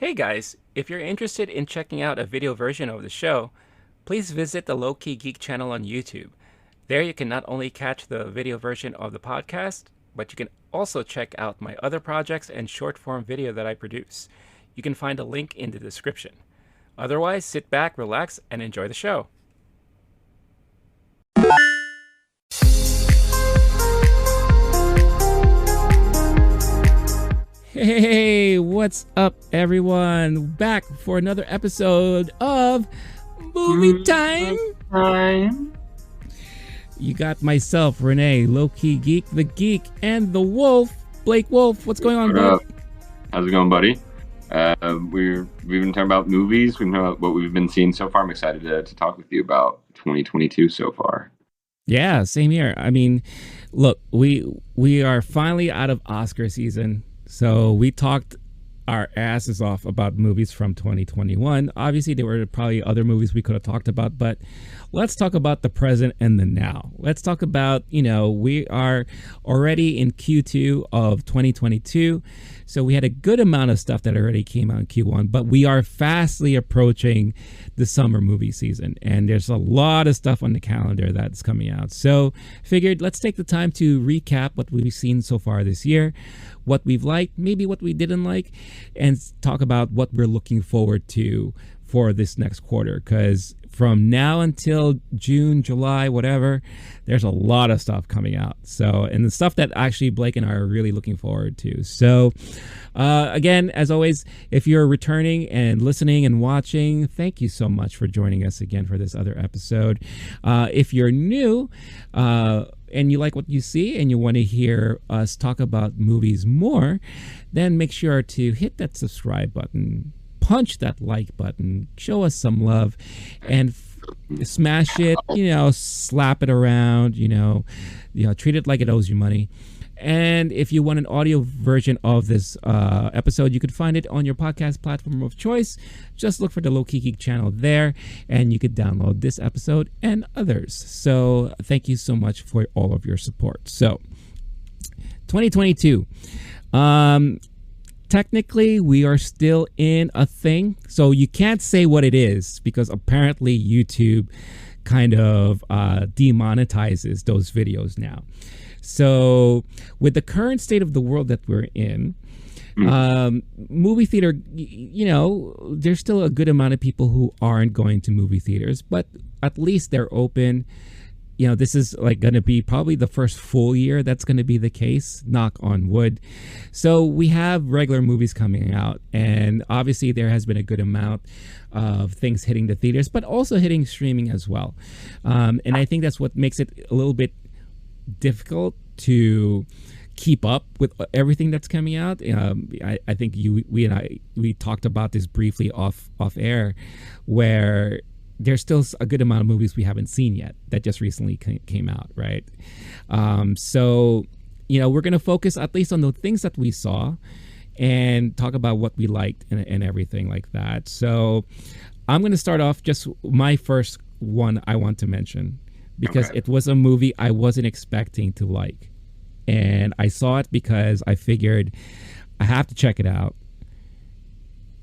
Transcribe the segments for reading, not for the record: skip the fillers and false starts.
Hey guys, if you're interested in checking out a video version of the show, please visit the Lowkey Geek channel on YouTube. There you can not only catch the video version of the podcast, but you can also check out my other projects and short form video that I produce. You can find a link in the description. Otherwise, sit back, relax, and enjoy the show. Hey, what's up, everyone? Back for another episode of Movie Time. You got myself, Renee, Low-Key Geek, the Geek, and the Wolf, Blake Wolf. What's going on, bud? How's it going, buddy? We've been talking about movies. We've been talking about what we've been seeing so far. I'm excited to talk with you about 2022 so far. Yeah, same here. I mean, look, we are finally out of Oscar season. So we talked our asses off about movies from 2021. Obviously, there were probably other movies we could have talked about, but let's talk about the present and the now. Let's talk about, we are already in Q2 of 2022. So we had a good amount of stuff that already came out in Q1, but we are fastly approaching the summer movie season. And there's a lot of stuff on the calendar that's coming out. So figured let's take the time to recap what we've seen so far this year, what we've liked, maybe what we didn't like, and talk about what we're looking forward to for this next quarter. Because from now until June, July, whatever, there's a lot of stuff coming out. So, and the stuff that actually Blake and I are really looking forward to. So, again, as always, if you're returning and listening and watching, thank you so much for joining us again for this other episode. If you're new, and you like what you see and you want to hear us talk about movies more, then make sure to hit that subscribe button, punch that like button, show us some love, and smash it, slap it around, treat it like it owes you money. And if you want an audio version of this episode, you could find it on your podcast platform of choice. Just look for the Low-Key Geek channel there, and you could download this episode and others. So thank you so much for all of your support. So 2022. Technically, we are still in a thing. So you can't say what it is because apparently YouTube kind of demonetizes those videos now. So with the current state of the world that we're in, movie theater, there's still a good amount of people who aren't going to movie theaters, but at least they're open. This is going to be probably the first full year that's going to be the case, knock on wood. So we have regular movies coming out, and obviously there has been a good amount of things hitting the theaters, but also hitting streaming as well. And I think that's what makes it a little bit difficult to keep up with everything that's coming out. I think we talked about this briefly off air, where there's still a good amount of movies we haven't seen yet that just recently came out, right? So we're going to focus at least on the things that we saw and talk about what we liked and everything like that. So I'm going to start off just my first one I want to mention, because it was a movie I wasn't expecting to like. And I saw it because I figured I have to check it out.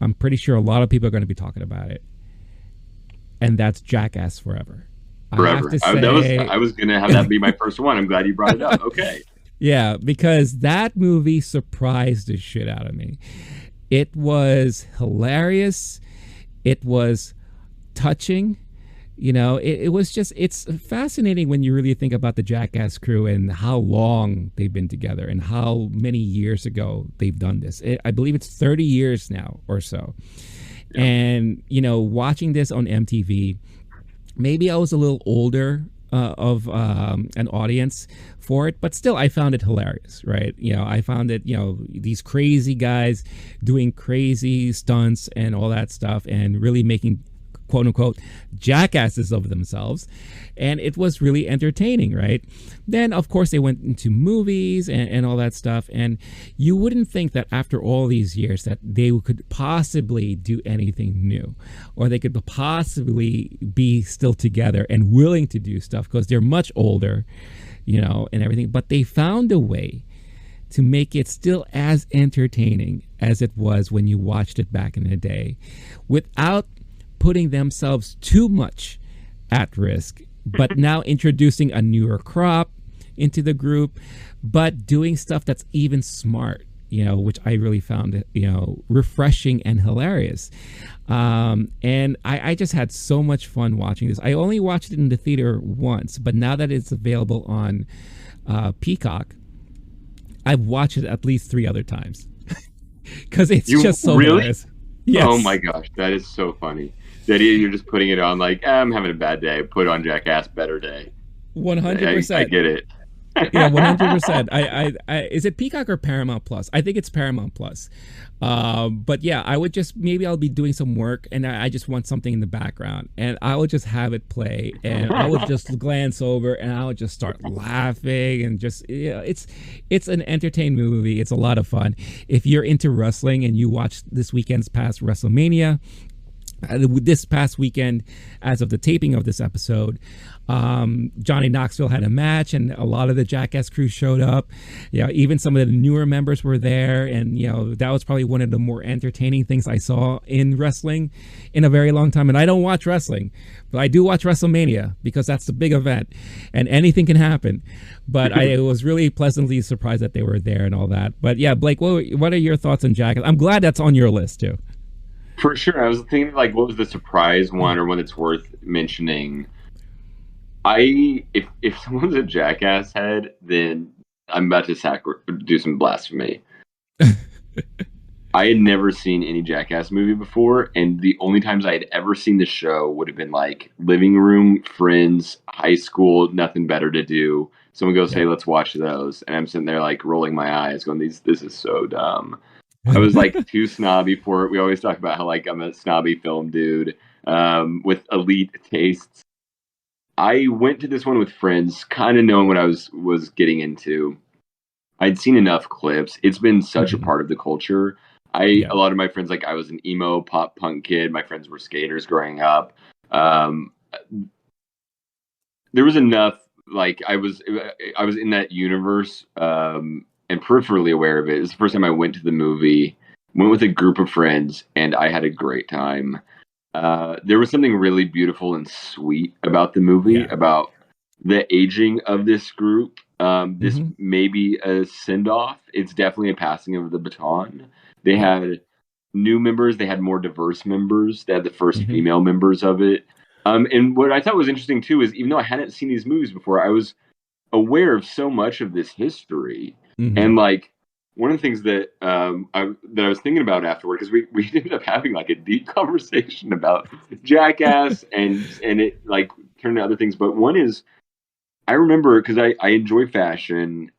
I'm pretty sure a lot of people are going to be talking about it. And that's Jackass Forever. Forever. I was going to have that be my first one. I'm glad you brought it up. Okay. Yeah, because that movie surprised the shit out of me. It was hilarious. It was touching. It was just, it's fascinating when you really think about the Jackass crew and how long they've been together and how many years ago they've done this. I believe it's 30 years now or so. Yeah. And, watching this on MTV, maybe I was a little older of an audience for it, but still I found it hilarious, right? I found it, these crazy guys doing crazy stunts and all that stuff and really making quote unquote jackasses of themselves, and it was really entertaining, right? Then of course they went into movies and all that stuff, and you wouldn't think that after all these years that they could possibly do anything new, or they could possibly be still together and willing to do stuff because they're much older, and everything, but they found a way to make it still as entertaining as it was when you watched it back in the day, without putting themselves too much at risk, but now introducing a newer crop into the group, but doing stuff that's even smart, which I really found, refreshing and hilarious. And I just had so much fun watching this. I only watched it in the theater once, but now that it's available on Peacock, I've watched it at least 3 other times because it's just so hilarious. Yes. Oh my gosh, that is so funny. The idea you're just putting it on like, I'm having a bad day, put on Jackass, better day. 100%. I get it. Yeah, 100%. I is it Peacock or Paramount Plus? I think it's Paramount Plus. But yeah, I would just, maybe I'll be doing some work and I just want something in the background, and I would just have it play, and I would just glance over and I would just start laughing, and just, it's an entertaining movie. It's a lot of fun. If you're into wrestling and you watched this weekend's past WrestleMania, this past weekend, as of the taping of this episode, Johnny Knoxville had a match, and a lot of the Jackass crew showed up. Even some of the newer members were there, and that was probably one of the more entertaining things I saw in wrestling in a very long time. And I don't watch wrestling, but I do watch WrestleMania because that's the big event, and anything can happen. But I was really pleasantly surprised that they were there and all that. But yeah, Blake, what are your thoughts on Jackass? I'm glad that's on your list too. For sure. I was thinking, like, what was the surprise one or one that's worth mentioning? If someone's a Jackass head, then I'm about to do some blasphemy. I had never seen any Jackass movie before, and the only times I had ever seen the show would have been like living room, friends, high school, nothing better to do. Someone goes, "Hey, let's watch those," and I'm sitting there like rolling my eyes, going, "This is so dumb." I was like too snobby for it. We always talk about how like I'm a snobby film dude with elite tastes. I went to this one with friends, kind of knowing what I was getting into. I'd seen enough clips. It's been such a part of the culture. A lot of my friends, like, I was an emo pop punk kid. My friends were skaters growing up. There was enough, like, I was in that universe. And peripherally aware of it. It was the first time I went to the movie, went with a group of friends, and I had a great time. There was something really beautiful and sweet about the movie, about the aging of this group. This may be a send-off. It's definitely a passing of the baton. They had new members. They had more diverse members. They had the first female members of it. And what I thought was interesting, too, is even though I hadn't seen these movies before, I was aware of so much of this history. And like one of the things that I was thinking about afterward, because we ended up having like a deep conversation about Jackass and it like turned into other things. But one is, I remember, because I enjoy fashion,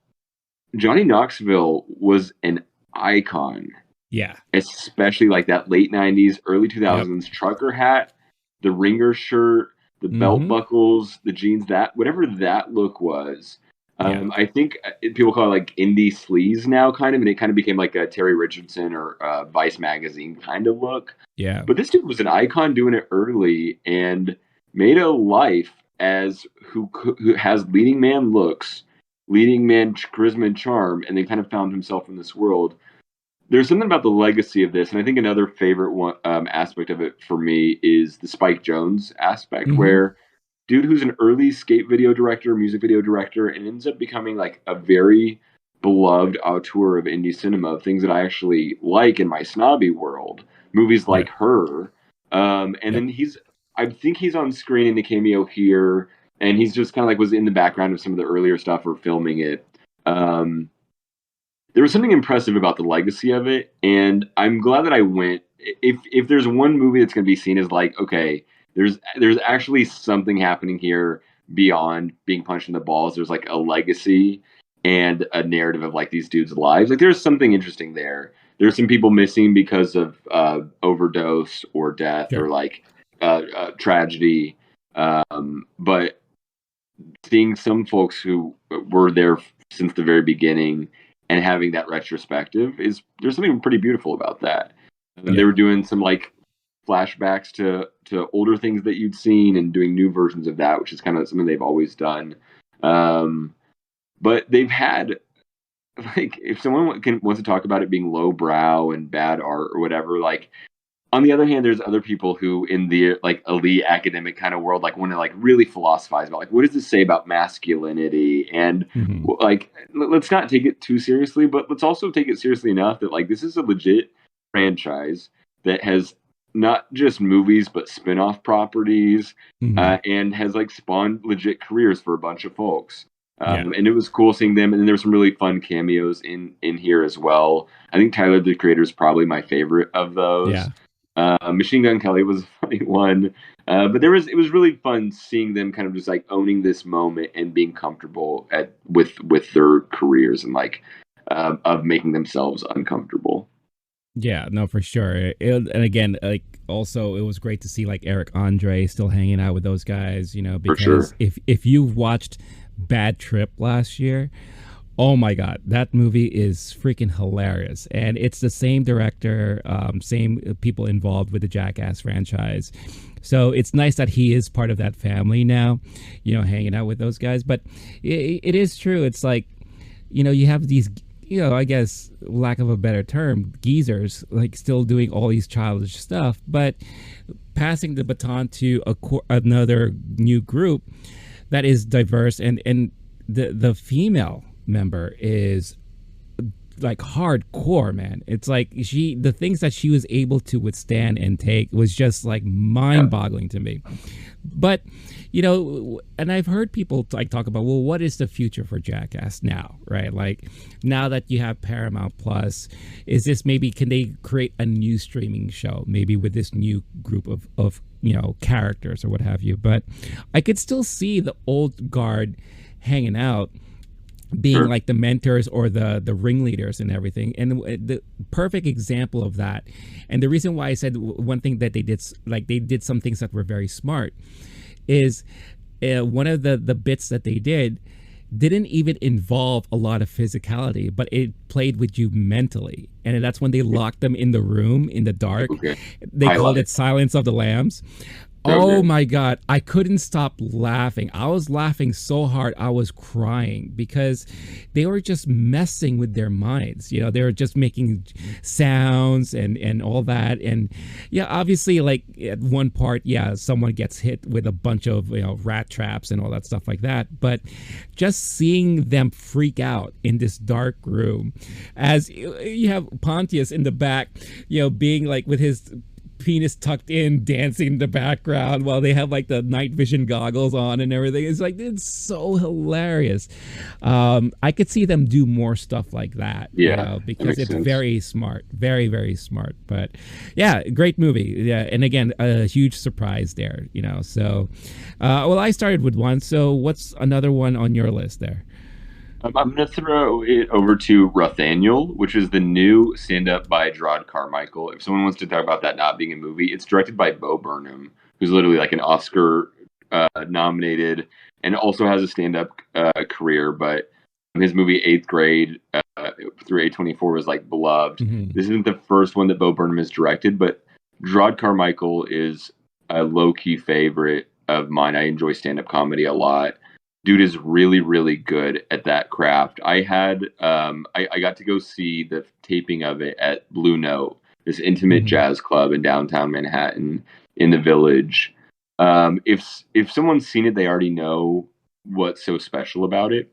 Johnny Knoxville was an icon. Yeah. Especially like that late 90s, early 2000s trucker hat, the ringer shirt, the belt buckles, the jeans, whatever that look was. I think people call it like indie sleaze now, kind of, and it kind of became like a Terry Richardson or Vice magazine kind of look. Yeah. But this dude was an icon doing it early and made a life as who has leading man looks, leading man charisma and charm, and then kind of found himself in this world. There's something about the legacy of this, and I think another favorite one aspect of it for me is the Spike Jonze aspect, where dude who's an early skate video director, music video director, and ends up becoming like a very beloved auteur of indie cinema, of things that I actually like in my snobby world. Movies like Her. And then I think he's on screen in the cameo here, and he's just kind of like was in the background of some of the earlier stuff or filming it. There was something impressive about the legacy of it, and I'm glad that I went. If there's one movie that's going to be seen as like, okay, there's actually something happening here beyond being punched in the balls. There's like a legacy and a narrative of like these dudes' lives. Like there's something interesting there. There's some people missing because of overdose or death or like tragedy. But seeing some folks who were there since the very beginning and having that retrospective there's something pretty beautiful about that. They were doing some like flashbacks to older things that you'd seen and doing new versions of that, which is kind of something they've always done. But they've had like if someone wants to talk about it being lowbrow and bad art or whatever, like on the other hand, there's other people who in the like elite academic kind of world like want to like really philosophize about like what does this say about masculinity and Hmm. like let's not take it too seriously, but let's also take it seriously enough that like this is a legit franchise that has not just movies but spin-off properties, Hmm. and has like spawned legit careers for a bunch of folks. Yeah. And it was cool seeing them, and there were some really fun cameos in here as well. I think Tyler the Creator is probably my favorite of those. Yeah. Machine Gun Kelly was a funny one, but it was really fun seeing them kind of just like owning this moment and being comfortable with their careers and like of making themselves uncomfortable. Yeah, no, for sure. And again, like also, it was great to see like Eric Andre still hanging out with those guys. For Because sure. if you've watched Bad Trip last year, oh my God, that movie is freaking hilarious. And it's the same director, same people involved with the Jackass franchise. So it's nice that he is part of that family now, hanging out with those guys. But it is true. It's like, you have these, I guess, lack of a better term, geezers, like still doing all these childish stuff, but passing the baton to another new group that is diverse, and the female member is like hardcore, man. It's like the things that she was able to withstand and take was just like Yeah. mind-boggling to me. But and I've heard people like talk about, well, what is the future for Jackass now, right? Like now that you have Paramount Plus, is this maybe, can they create a new streaming show maybe with this new group of characters or what have you? But I could still see the old guard hanging out, being Sure. like the mentors or the ringleaders and everything. And the perfect example of that, and the reason why I said one thing that they did, like they did some things that were very smart, is one of the bits that they didn't even involve a lot of physicality, but it played with you mentally. And that's when they locked them in the room in the dark. Okay. They called Highlight. it Silence of the Lambs. So Oh good. my God. I couldn't stop laughing. I was laughing so hard I was crying because they were just messing with their minds. They were just making sounds and all that. And yeah, obviously, like at one part, yeah, someone gets hit with a bunch of, rat traps and all that stuff like that. But just seeing them freak out in this dark room as you have Pontius in the back, being like with his penis tucked in, dancing in the background while they have like the night vision goggles on and everything. It's like, it's so hilarious. I could see them do more stuff like that, Yeah, that because makes it's sense. very smart, very, very smart. But yeah, great movie. Yeah. And again, a huge surprise there, so, well, I started with one. So what's another one on your list there? I'm going to throw it over to Rothaniel, which is the new stand-up by Gerard Carmichael. If someone wants to talk about that not being a movie, it's directed by Bo Burnham, who's literally like an Oscar nominated and also has a stand-up career. But his movie Eighth Grade through A24 was like beloved. Hmm. This isn't the first one that Bo Burnham has directed, but Gerard Carmichael is a low-key favorite of mine. I enjoy stand-up comedy a lot. Dude is really really good at that craft. I got to go see the taping of it at Blue Note, this intimate Hmm. jazz club in downtown Manhattan in the Village. If someone's seen it, they already know what's so special about it.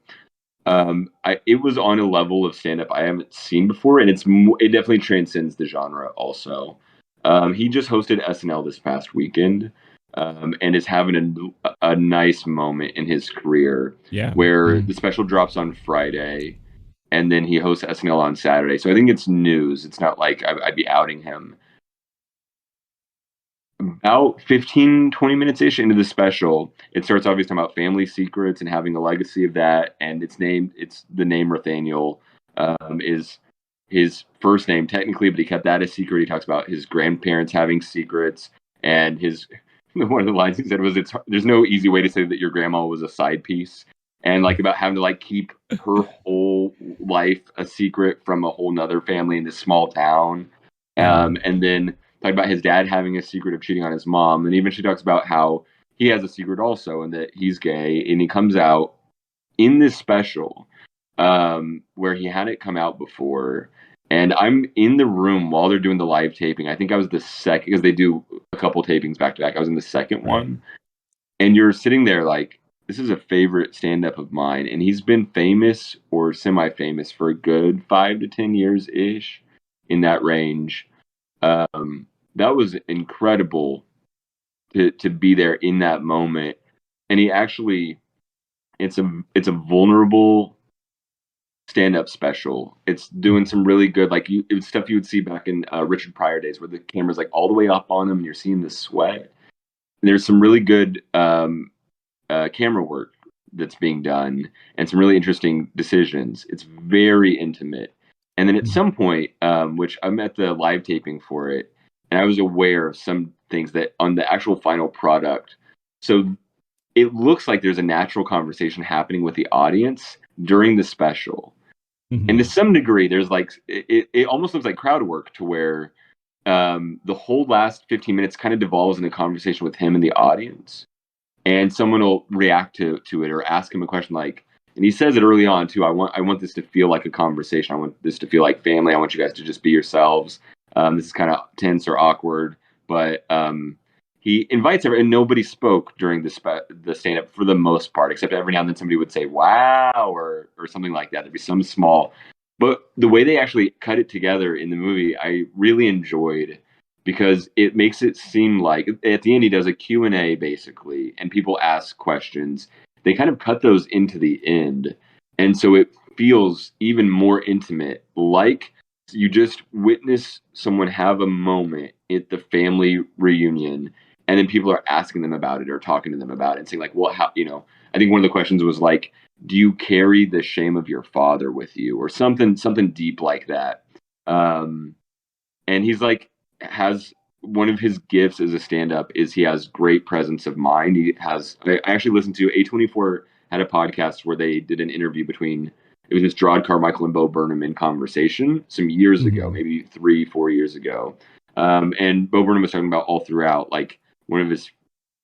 It was on a level of stand up I haven't seen before, and it definitely transcends the genre. Also, he just hosted SNL this past weekend, and is having a nice moment in his career Yeah. where Mhm. the special drops on Friday, and then he hosts SNL on Saturday. So I think it's news. It's not like I'd be outing him. About 15, 20 minutes ish into the special, it starts obviously talking about family secrets and having a legacy of that. And it's the name Nathaniel is his first name technically, but he kept that a secret. He talks about his grandparents having secrets, and his one of the lines he said was, there's no easy way to say that your grandma was a side piece. And like about having to like keep her whole life a secret from a whole nother family in this small town. Mhm. And then talked about his dad having a secret of cheating on his mom, and even she talks about how he has a secret also, and that he's gay, and he comes out in this special. where he hadn't come out before. And I'm in the room while they're doing the live taping. I think I was the second, because they do a couple tapings back to back. I was in the second Right. one. And you're sitting there like, this is a favorite stand up of mine. And he's been famous or semi famous for a good 5 to 10 years ish, in that range. That was incredible to be there in that moment. And he actually, it's a vulnerable stand up special. It's doing some really good, like it was stuff you would see back in Richard Pryor days, where the camera's like all the way up on him and you're seeing the sweat. And there's some really good camera work that's being done, and some really interesting decisions. It's very intimate. And then at some point, which I'm at the live taping for it, and I was aware of some things that on the actual final product. So it looks like there's a natural conversation happening with the audience during the special. Mm-hmm. And to some degree, there's like, it almost looks like crowd work, to where the whole last 15 minutes kind of devolves in a conversation with him and the audience. And someone will react to it or ask him a question like, and he says it early on too, I want this to feel like a conversation. I want this to feel like family. I want you guys to just be yourselves. This is kind of tense or awkward, but he invites everyone, and nobody spoke during the stand up for the most part, except every now and then somebody would say wow or something like that. There'd be some small, but the way they actually cut it together in the movie, I really enjoyed, because it makes it seem like at the end he does a Q&A basically, and people ask questions. They kind of cut those into the end, and so it feels even more intimate, like you just witness someone have a moment at the family reunion, and then people are asking them about it or talking to them about it and saying like, well, how, I think one of the questions was like, do you carry the shame of your father with you, or something deep like that. And he's like, has one of his gifts as a stand-up is he has great presence of mind. I actually listened to A24 had a podcast where they did an interview between, it was just Gerard Carmichael and Bo Burnham in conversation some years ago, maybe 3-4 years ago. And Bo Burnham was talking about all throughout, like, one of his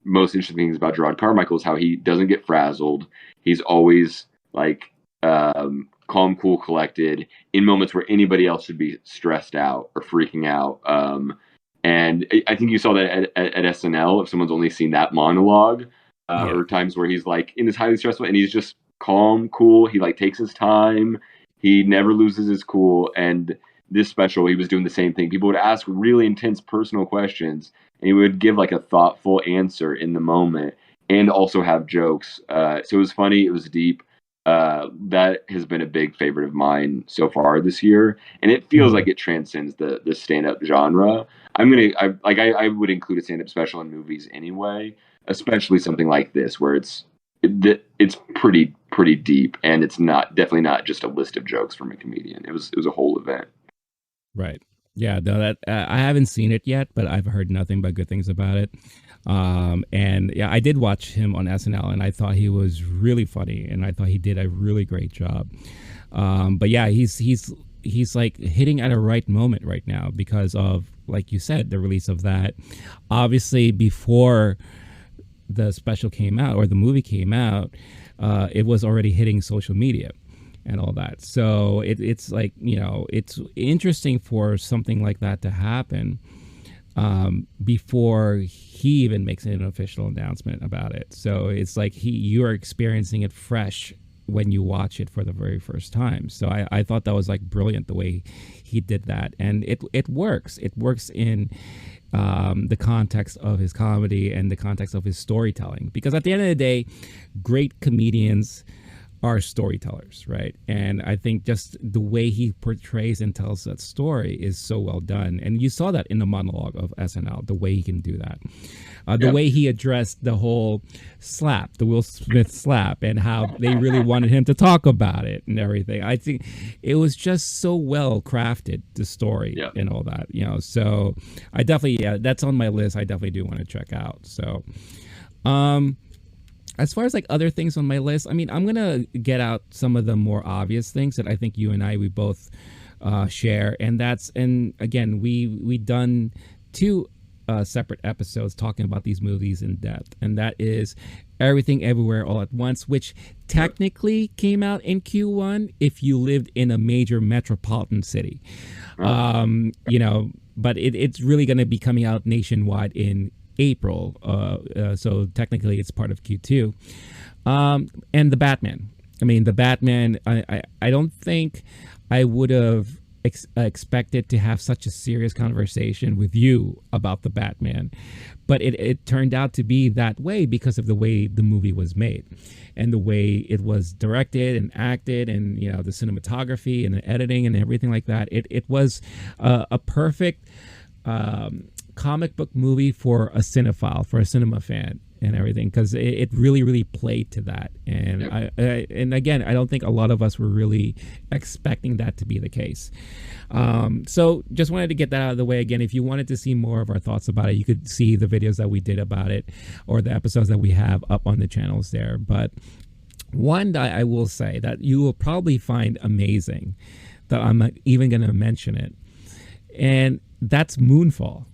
most interesting things about Gerard Carmichael is how he doesn't get frazzled. He's always like calm, cool, collected in moments where anybody else should be stressed out or freaking out. And I think you saw that at SNL, if someone's only seen that monologue, or times where he's like in this highly stressful and he's just calm, cool. He like takes his time. He never loses his cool. And this special, he was doing the same thing. People would ask really intense personal questions, and he would give like a thoughtful answer in the moment, and also have jokes. So it was funny. It was deep. That has been a big favorite of mine so far this year, and it feels like it transcends the stand-up genre. I would include a stand-up special in movies anyway, especially something like this where it's pretty deep, and it's definitely not just a list of jokes from a comedian. It was a whole event. Right. Yeah. No, that I haven't seen it yet, but I've heard nothing but good things about it. And yeah, I did watch him on SNL, and I thought he was really funny, and I thought he did a really great job. But yeah, he's like hitting at a right moment right now because of, like you said, the release of that. Obviously, before the special came out or the movie came out, it was already hitting social media and all that. So it's like, it's interesting for something like that to happen before he even makes an official announcement about it. So it's like you're experiencing it fresh when you watch it for the very first time. So I thought that was like brilliant the way he did that. And it works. It works in the context of his comedy and the context of his storytelling. Because at the end of the day, great comedians are storytellers, right? And I think just the way he portrays and tells that story is so well done. And you saw that in the monologue of SNL, the way he can do that. The way he addressed the whole slap, the Will Smith slap, and how they really wanted him to talk about it and everything. I think it was just so well crafted, the story and all that, So I definitely, that's on my list. I definitely do want to check out. So, as far as like other things on my list, I mean, I'm going to get out some of the more obvious things that I think you and we both share. And again, we done two separate episodes talking about these movies in depth. And that is Everything Everywhere All at Once, which technically came out in Q1 if you lived in a major metropolitan city. You know, but it's really going to be coming out nationwide in April. So technically it's part of Q2. And The Batman. I mean, The Batman, I don't think I would have expected to have such a serious conversation with you about The Batman, but it turned out to be that way because of the way the movie was made and the way it was directed and acted, and you know, the cinematography and the editing and everything like that. It was a perfect comic book movie for a cinephile, for a cinema fan and everything, because it really played to that. And and again, I don't think a lot of us were really expecting that to be the case. So just wanted to get that out of the way. Again, if you wanted to see more of our thoughts about it, you could see the videos that we did about it or the episodes that we have up on the channels there. But one that I will say that you will probably find amazing, that I'm not even going to mention it, and that's Moonfall.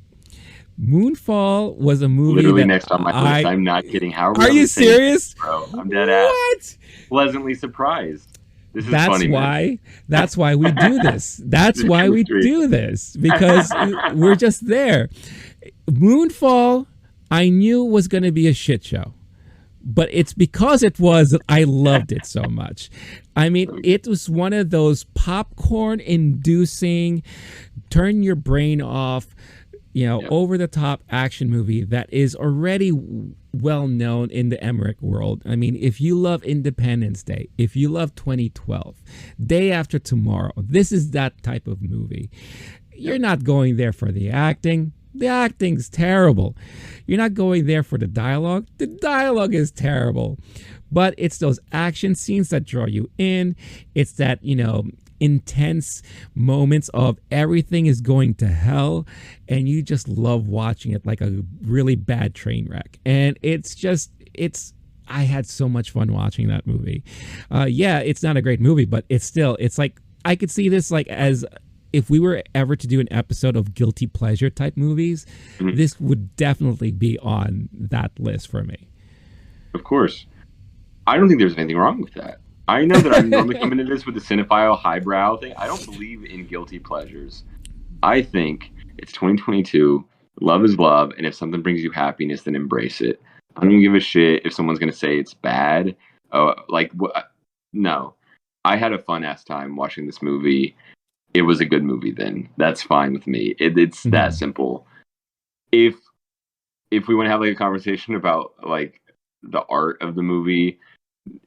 Moonfall was a movie literally that next on my list. I'm not kidding. How are you serious, bro? I'm dead ass. What? Pleasantly surprised. This is that's funny, why. Man. That's why we do this. That's why we do this, because we're just there. Moonfall, I knew was going to be a shit show, but it's because it was that I loved it so much. I mean, it was one of those popcorn-inducing, turn your brain off, you know, over-the-top action movie that is already well known in the Emmerich world. I mean, if you love Independence Day, if you love 2012, Day After Tomorrow, this is that type of movie. You're not going there for the acting. The acting's terrible. You're not going there for the dialogue. The dialogue is terrible. But it's those action scenes that draw you in. It's that, you know, intense moments of everything is going to hell, and you just love watching it like a really bad train wreck. And I had so much fun watching that movie. Yeah, it's not a great movie, but it's like, I could see this like as if we were ever to do an episode of guilty pleasure type movies, this would definitely be on that list for me. Of course. I don't think there's anything wrong with that. I know that I'm normally coming into this with the cinephile highbrow thing. I don't believe in guilty pleasures. I think it's 2022. Love is love. And if something brings you happiness, then embrace it. I don't give a shit if someone's going to say it's bad. No. I had a fun ass time watching this movie. It was a good movie then. That's fine with me. It's that simple. If we want to have like a conversation about like the art of the movie,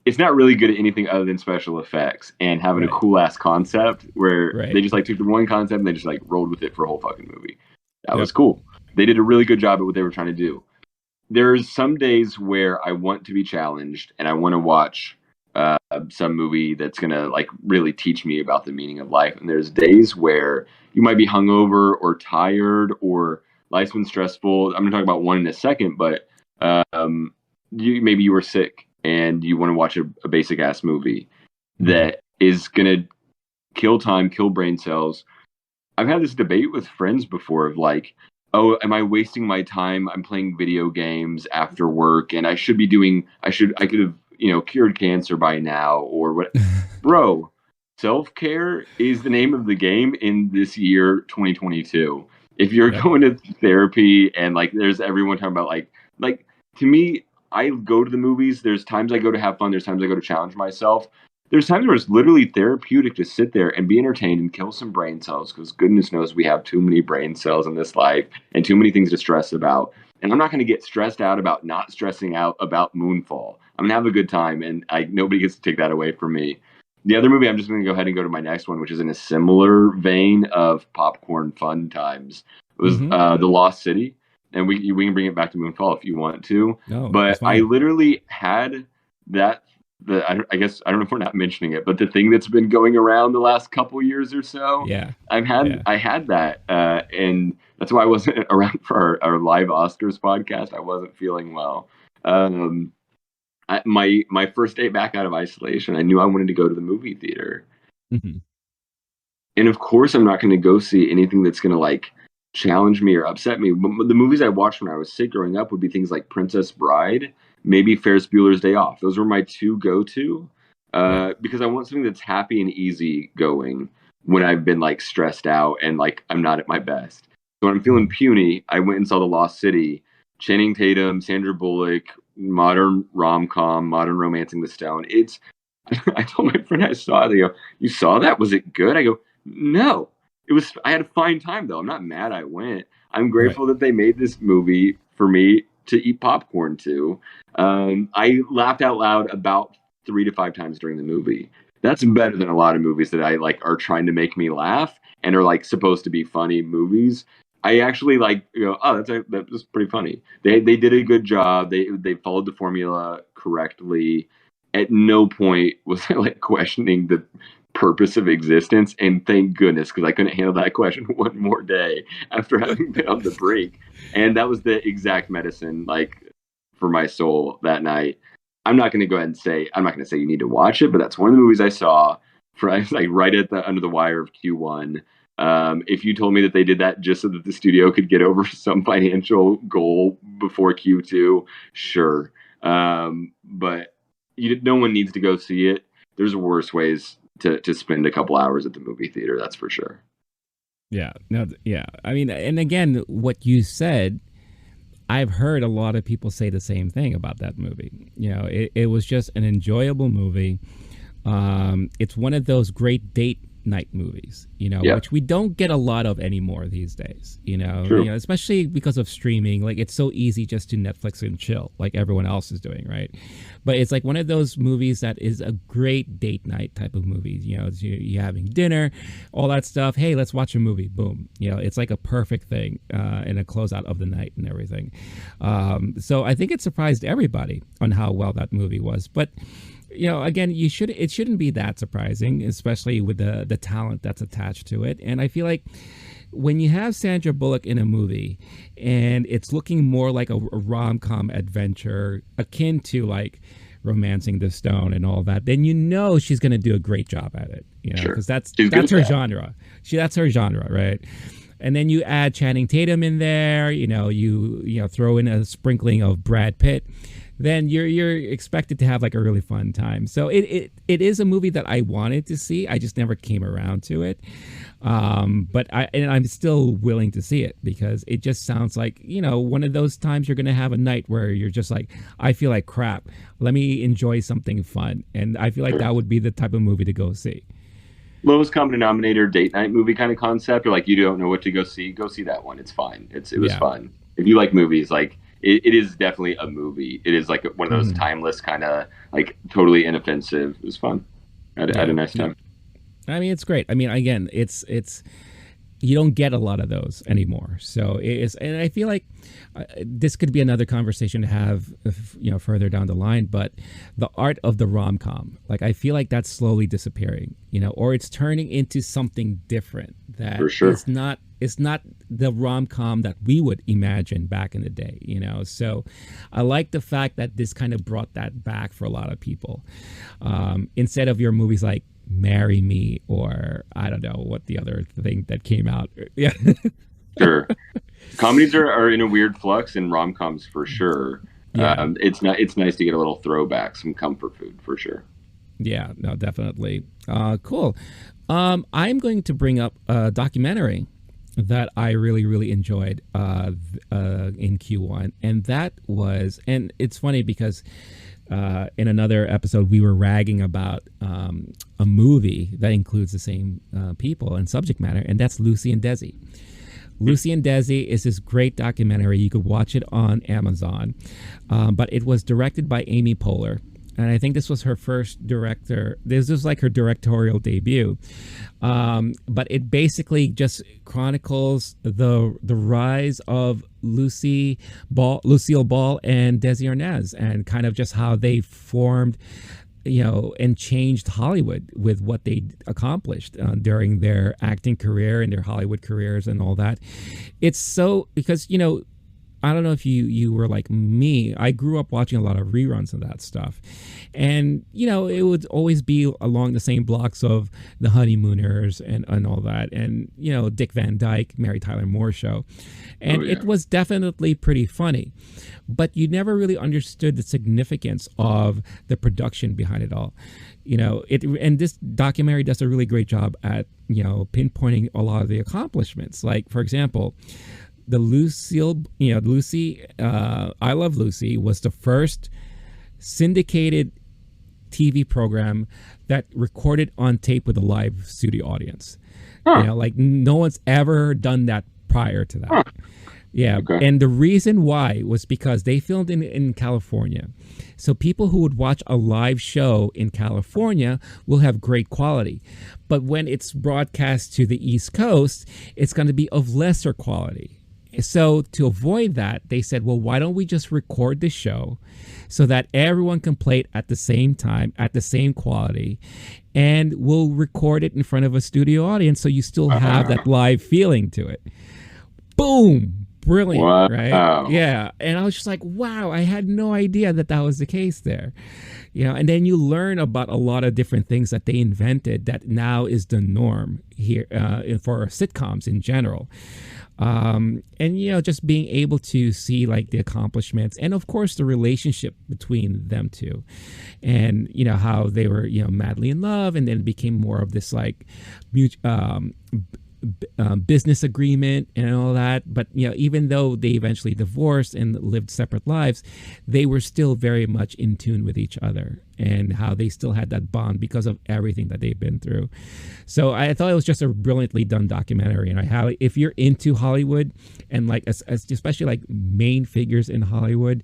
it's not really good at anything other than special effects and having a cool ass concept where they just like took the one concept and they just like rolled with it for a whole fucking movie. That was cool. They did a really good job at what they were trying to do. There's some days where I want to be challenged and I want to watch some movie that's going to like really teach me about the meaning of life. And there's days where you might be hungover or tired or life's been stressful. I'm going to talk about one in a second, but maybe you were sick and you want to watch a basic ass movie that is going to kill time, kill brain cells. I've had this debate with friends before of like, oh, am I wasting my time? I'm playing video games after work and I could have, you know, cured cancer by now or what. Bro, self-care is the name of the game in this year, 2022. If you're going to therapy and like, there's everyone talking about like to me, I go to the movies. There's times I go to have fun. There's times I go to challenge myself. There's times where it's literally therapeutic to sit there and be entertained and kill some brain cells because goodness knows we have too many brain cells in this life and too many things to stress about. And I'm not going to get stressed out about not stressing out about Moonfall. I'm going to have a good time and nobody gets to take that away from me. The other movie, I'm just going to go ahead and go to my next one, which is in a similar vein of popcorn fun times. It was The Lost City. And we can bring it back to Moonfall if you want to. No, but I literally had that. I guess I don't know if we're not mentioning it, but the thing that's been going around the last couple years or so. Yeah, I had that, and that's why I wasn't around for our live Oscars podcast. I wasn't feeling well. My first day back out of isolation, I knew I wanted to go to the movie theater, and of course, I'm not going to go see anything that's going to like challenge me or upset me. But the movies I watched when I was sick growing up would be things like Princess Bride maybe Ferris Bueller's Day Off. Those were my two go-to Right. because I want something that's happy and easy going when I've been like stressed out and like I'm not at my best. So when I'm feeling puny, I went and saw The Lost City. Channing Tatum, Sandra Bullock, modern rom-com, modern romancing the stone. It's I told my friend I saw it. They go, "You saw that? Was it good?" I go, "No, it was. I had a fine time though. I'm not mad. I went. I'm Right. grateful that they made this movie for me to eat popcorn to. I laughed out loud about 3 to 5 times during the movie. That's better than a lot of movies that I like are trying to make me laugh and are like supposed to be funny movies. I actually like go, oh, that was pretty funny. They did a good job. They followed the formula correctly. At no point was I like questioning the purpose of existence, and thank goodness, because I couldn't handle that question one more day after having been on the brink. And that was the exact medicine like for my soul that night. I'm not going to go ahead and say I'm not going to say you need to watch it, but that's one of the movies I saw for like right at the under the wire of Q1. If you told me that they did that just so that the studio could get over some financial goal before Q2, sure. But no one needs to go see it. There's worse ways to spend a couple hours at the movie theater. That's for sure. Yeah. No. Yeah. I mean, and again, what you said, I've heard a lot of people say the same thing about that movie. You know, it was just an enjoyable movie. It's one of those great date night movies, you know, Yeah. which we don't get a lot of anymore these days, True. you know, especially because of streaming. Like it's so easy just to Netflix and chill like everyone else is doing, right? But it's like one of those movies that is a great date night type of movie. You know, you're having dinner, all that stuff. Hey, let's watch a movie. Boom. You know, it's like a perfect thing in a closeout of the night and everything. So I think it surprised everybody on how well that movie was. But you know, again, it shouldn't be that surprising, especially with the talent that's attached to it. And I feel like when you have Sandra Bullock in a movie and it's looking more like a rom-com adventure akin to like Romancing the Stone and all that, then you know she's going to do a great job at it, you know, because that's her genre. That's her genre, right? And then you add Channing Tatum in there, you know, throw in a sprinkling of Brad Pitt, then you're expected to have like a really fun time. So it is a movie that I wanted to see. I just never came around to it. But I'm still willing to see it because it just sounds like, you know, one of those times you're going to have a night where you're just like, I feel like crap. Let me enjoy something fun. And I feel like that would be the type of movie to go see. Lowest common denominator date night movie kind of concept, or like you don't know what to go see that one. It's fine. It was fun. If you like movies, like it is definitely a movie. It is like one of those timeless kind of like totally inoffensive. It was fun. I had a nice time. I mean, it's great. I mean, again, it's you don't get a lot of those anymore. So it is, and I feel like this could be another conversation to have, you know, further down the line. But the art of the rom-com, like I feel like that's slowly disappearing, you know, or it's turning into something different that For sure. it's not the rom-com that we would imagine back in the day, you know. So I like the fact that this kind of brought that back for a lot of people, instead of your movies like Marry Me, or I don't know what the other thing that came out. Yeah. Sure. Comedies are in a weird flux, and rom-coms for sure. Yeah. It's nice to get a little throwback, some comfort food for sure. Yeah, no, definitely. Cool. I'm going to bring up a documentary that I really, really enjoyed in Q1. And that was, and it's funny because in another episode, we were ragging about a movie that includes the same people and subject matter, and that's Lucy and Desi. Lucy and Desi is this great documentary. You could watch it on Amazon, but it was directed by Amy Poehler. And I think this was her first director. This was like her directorial debut. But it basically just chronicles the rise of Lucille Ball and Desi Arnaz, and kind of just how they formed, you know, and changed Hollywood with what they accomplished during their acting career and their Hollywood careers and all that. It's so, because, you know, I don't know if you were like me. I grew up watching a lot of reruns of that stuff, and it would always be along the same blocks of The Honeymooners and all that, and Dick Van Dyke, Mary Tyler Moore Show, and it was definitely pretty funny, but you never really understood the significance of the production behind it all. And this documentary does a really great job at pinpointing a lot of the accomplishments. Like, for example, the Lucy, I Love Lucy was the first syndicated TV program that recorded on tape with a live studio audience. Like no one's ever done that prior to that. Yeah. Okay. And the reason why was because they filmed in California. So people who would watch a live show in California will have great quality. But when it's broadcast to the East Coast, it's going to be of lesser quality. So to avoid that, they said, well, why don't we just record the show so that everyone can play it at the same time, at the same quality, and we'll record it in front of a studio audience so you still have that live feeling to it. Boom. Brilliant, wow. Right? Yeah. And I was just like, wow, I had no idea that was the case there. And then you learn about a lot of different things that they invented that now is the norm here for sitcoms in general. And, just being able to see like the accomplishments and of course the relationship between them two and, how they were, madly in love, and then it became more of this like business agreement and all that. But even though they eventually divorced and lived separate lives, they were still very much in tune with each other and how they still had that bond because of everything that they've been through. So I thought it was just a brilliantly done documentary, and I highly, if you're into Hollywood and like especially like main figures in Hollywood,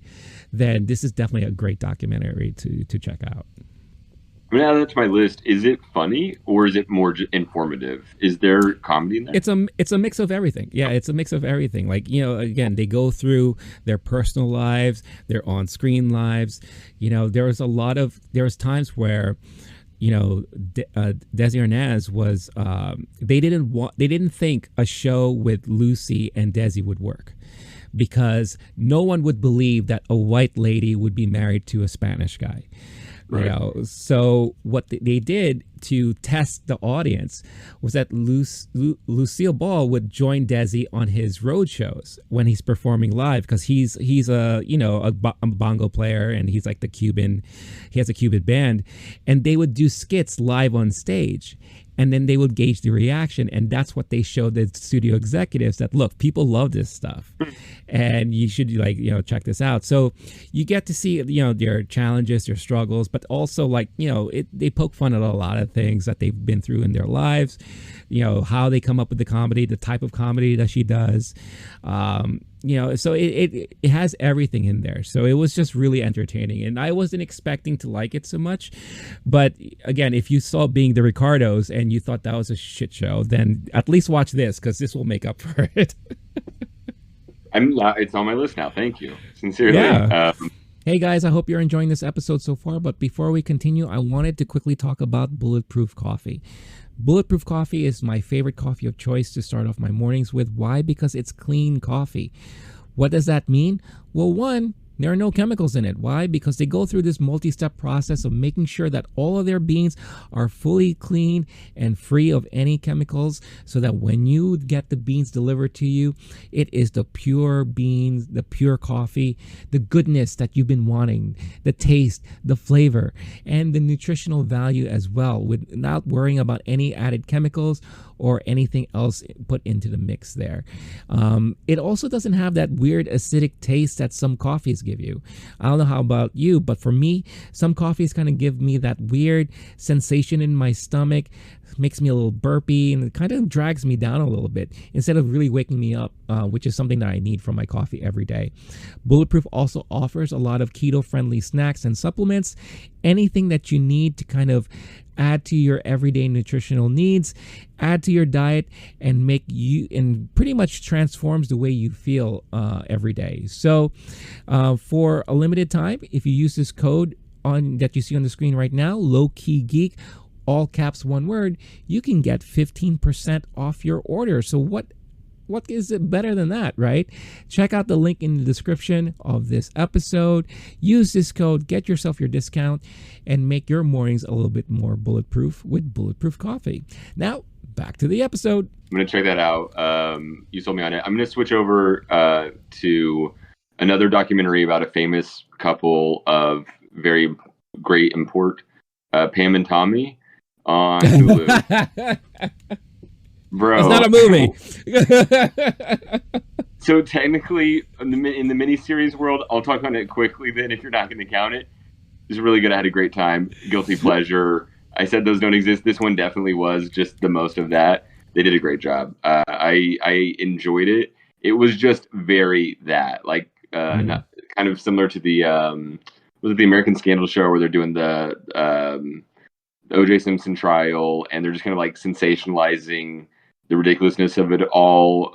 then this is definitely a great documentary to check out. Now that's my list. Is it funny or is it more informative? Is there comedy in there? It's a mix of everything. Yeah, it's a mix of everything. Like, again, they go through their personal lives, their on-screen lives. There was times where, Desi Arnaz was they didn't think a show with Lucy and Desi would work, because no one would believe that a white lady would be married to a Spanish guy. Right. So what they did to test the audience was that Lucille Ball would join Desi on his road shows when he's performing live, because he's a bongo player, and he's like he has a Cuban band, and they would do skits live on stage. And then they would gauge the reaction, and that's what they showed the studio executives, that look, people love this stuff, and you should check this out. So you get to see their challenges, their struggles, but also they poke fun at a lot of things that they've been through in their lives. How they come up with the comedy, the type of comedy that she does. So it has everything in there. So it was just really entertaining, and I wasn't expecting to like it so much. But again, if you saw Being the Ricardos and you thought that was a shit show, then at least watch this, because this will make up for it. It's on my list now. Thank you. Sincerely. Yeah. Hey guys, I hope you're enjoying this episode so far, but before we continue, I wanted to quickly talk about Bulletproof Coffee. Bulletproof Coffee is my favorite coffee of choice to start off my mornings with. Why? Because it's clean coffee. What does that mean? Well, one, there are no chemicals in it. Why? Because they go through this multi-step process of making sure that all of their beans are fully clean and free of any chemicals, so that when you get the beans delivered to you, it is the pure beans, the pure coffee, the goodness that you've been wanting, the taste, the flavor, and the nutritional value as well, without worrying about any added chemicals or anything else put into the mix there. It also doesn't have that weird acidic taste that some coffees give you. I don't know how about you, but for me, some coffees kind of give me that weird sensation in my stomach, makes me a little burpy, and it kind of drags me down a little bit instead of really waking me up, which is something that I need from my coffee every day. Bulletproof also offers a lot of keto-friendly snacks and supplements, anything that you need to kind of add to your everyday nutritional needs, add to your diet, and pretty much transforms the way you feel every day. So for a limited time, if you use this code that you see on the screen right now, LOWKEY GEEK, all caps, one word, you can get 15% off your order. So what what is it better than that, right? Check out the link in the description of this episode. Use this code, get yourself your discount, and make your mornings a little bit more bulletproof with Bulletproof Coffee. Now, back to the episode. I'm going to check that out. You sold me on it. I'm going to switch over to another documentary about a famous couple of very great import, Pam and Tommy, on Hulu. Bro, it's not a movie. So technically, in the miniseries world, I'll talk on it quickly then if you're not going to count it. It's really good. I had a great time. Guilty pleasure. I said those don't exist. This one definitely was just the most of that. They did a great job. I enjoyed it. It was just very that, like, not, kind of similar to the was it the American Scandal show where they're doing the O.J. Simpson trial, and they're just kind of like sensationalizing the ridiculousness of it all.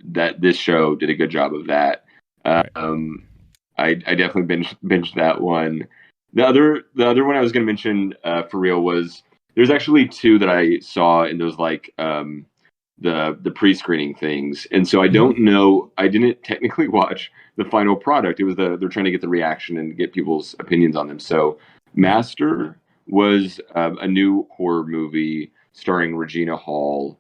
That this show did a good job of that. I definitely binged that one. The other one I was going to mention for real was, there's actually two that I saw in those like the pre-screening things, and so I don't know. I didn't technically watch the final product. It was they're trying to get the reaction and get people's opinions on them. So Master was a new horror movie starring Regina Hall,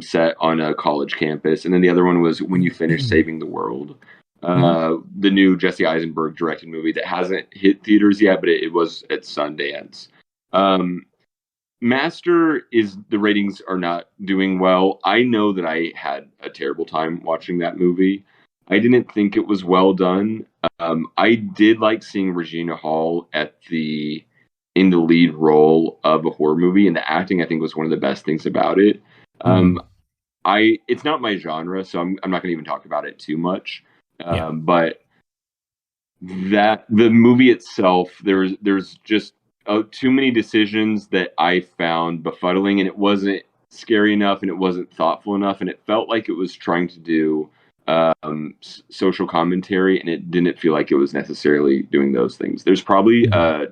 set on a college campus, and then the other one was When You Finish Saving the World, the new Jesse Eisenberg directed movie that hasn't hit theaters yet, but it was at Sundance. Master the ratings are not doing well. I know that I had a terrible time watching that movie. I didn't think it was well done. I did like seeing Regina Hall in the lead role of a horror movie, and the acting I think was one of the best things about it. It's not my genre, so I'm not going to even talk about it too much. But that the movie itself, there's just too many decisions that I found befuddling, and it wasn't scary enough, and it wasn't thoughtful enough, and it felt like it was trying to do social commentary, and it didn't feel like it was necessarily doing those things. There's probably a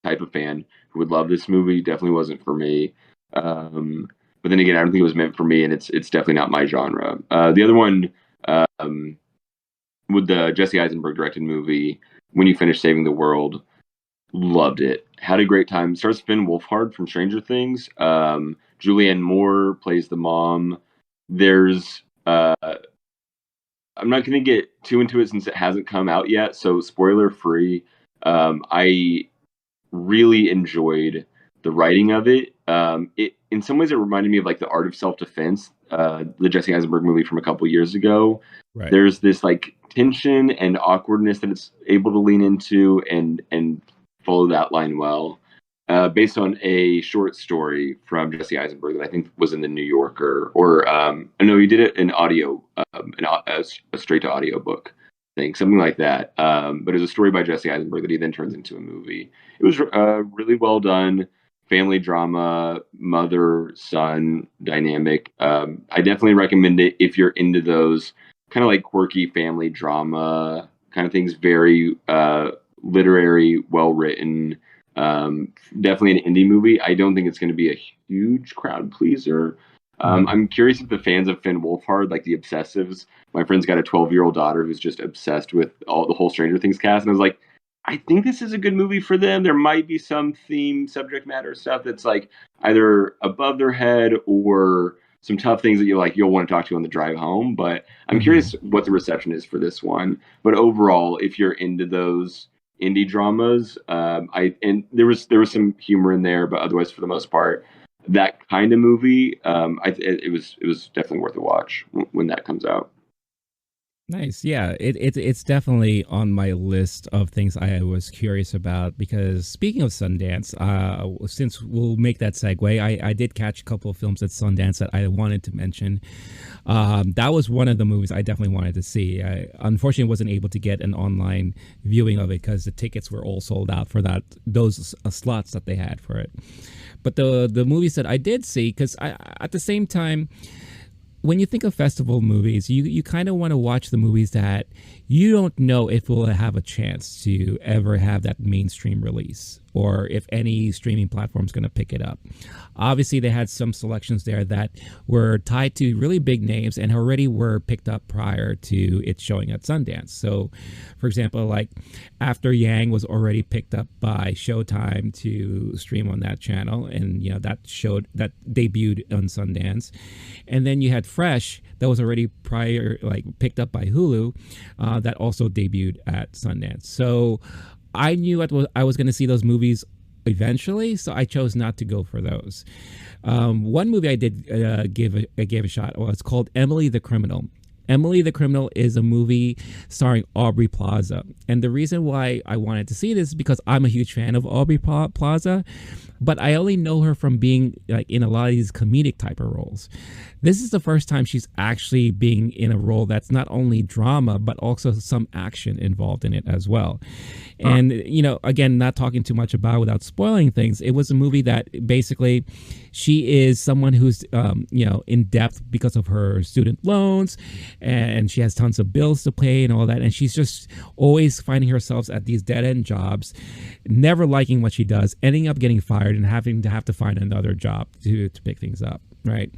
type of fan who would love this movie. Definitely wasn't for me. But then again, I don't think it was meant for me, and it's definitely not my genre. The other one, with the Jesse Eisenberg directed movie, When You Finish Saving the World, loved it. Had a great time. Stars Finn Wolfhard from Stranger Things. Julianne Moore plays the mom. There's I'm not going to get too into it since it hasn't come out yet, so spoiler free. I really enjoyed the writing of it. It in some ways it reminded me of like The Art of Self-Defense, the Jesse Eisenberg movie from a couple years ago. Right. There's this like tension and awkwardness that it's able to lean into and follow that line well. Based on a short story from Jesse Eisenberg that I think was in the New Yorker, or no, he did it in audio, a straight to audio book thing, something like that. But it was a story by Jesse Eisenberg that he then turns into a movie. It was really well done, family drama, mother-son dynamic. I definitely recommend it if you're into those kind of like quirky family drama kind of things. Very literary, well written. Definitely an indie movie. I don't think it's going to be a huge crowd pleaser. I'm curious if the fans of Finn Wolfhard, like the obsessives, my friend's got a 12-year-old daughter who's just obsessed with the whole Stranger Things cast, and I was like, I think this is a good movie for them. There might be some theme, subject matter stuff that's like either above their head or some tough things that you'll want to talk to on the drive home. But I'm curious what the reception is for this one. But overall, if you're into those indie dramas, and there was some humor in there, but otherwise for the most part, that kind of movie, it was definitely worth a watch when that comes out. Nice. Yeah, it's definitely on my list of things I was curious about, because speaking of Sundance, since we'll make that segue, I did catch a couple of films at Sundance that I wanted to mention. That was one of the movies I definitely wanted to see. I unfortunately wasn't able to get an online viewing of it because the tickets were all sold out for those slots that they had for it. But the movies that I did see, because at the same time, when you think of festival movies, you kind of want to watch the movies that you don't know if we'll have a chance to ever have that mainstream release. or if any streaming platform is going to pick it up. Obviously, they had some selections there that were tied to really big names and already were picked up prior to it showing at Sundance. So, for example, like After Yang was already picked up by Showtime to stream on that channel, and that debuted on Sundance. And then you had Fresh that was already prior, like picked up by Hulu, that also debuted at Sundance. So I knew I was going to see those movies eventually, so I chose not to go for those. One movie I did gave a shot. Well, it's called Emily the Criminal. Emily the Criminal is a movie starring Aubrey Plaza. And the reason why I wanted to see this is because I'm a huge fan of Aubrey Plaza, but I only know her from being like in a lot of these comedic type of roles. This is the first time she's actually being in a role that's not only drama, but also some action involved in it as well. And, again, not talking too much about it without spoiling things, it was a movie that basically she is someone who's, in depth because of her student loans, and she has tons of bills to pay and all that. And she's just always finding herself at these dead end jobs, never liking what she does, ending up getting fired and having to find another job to pick things up. Right.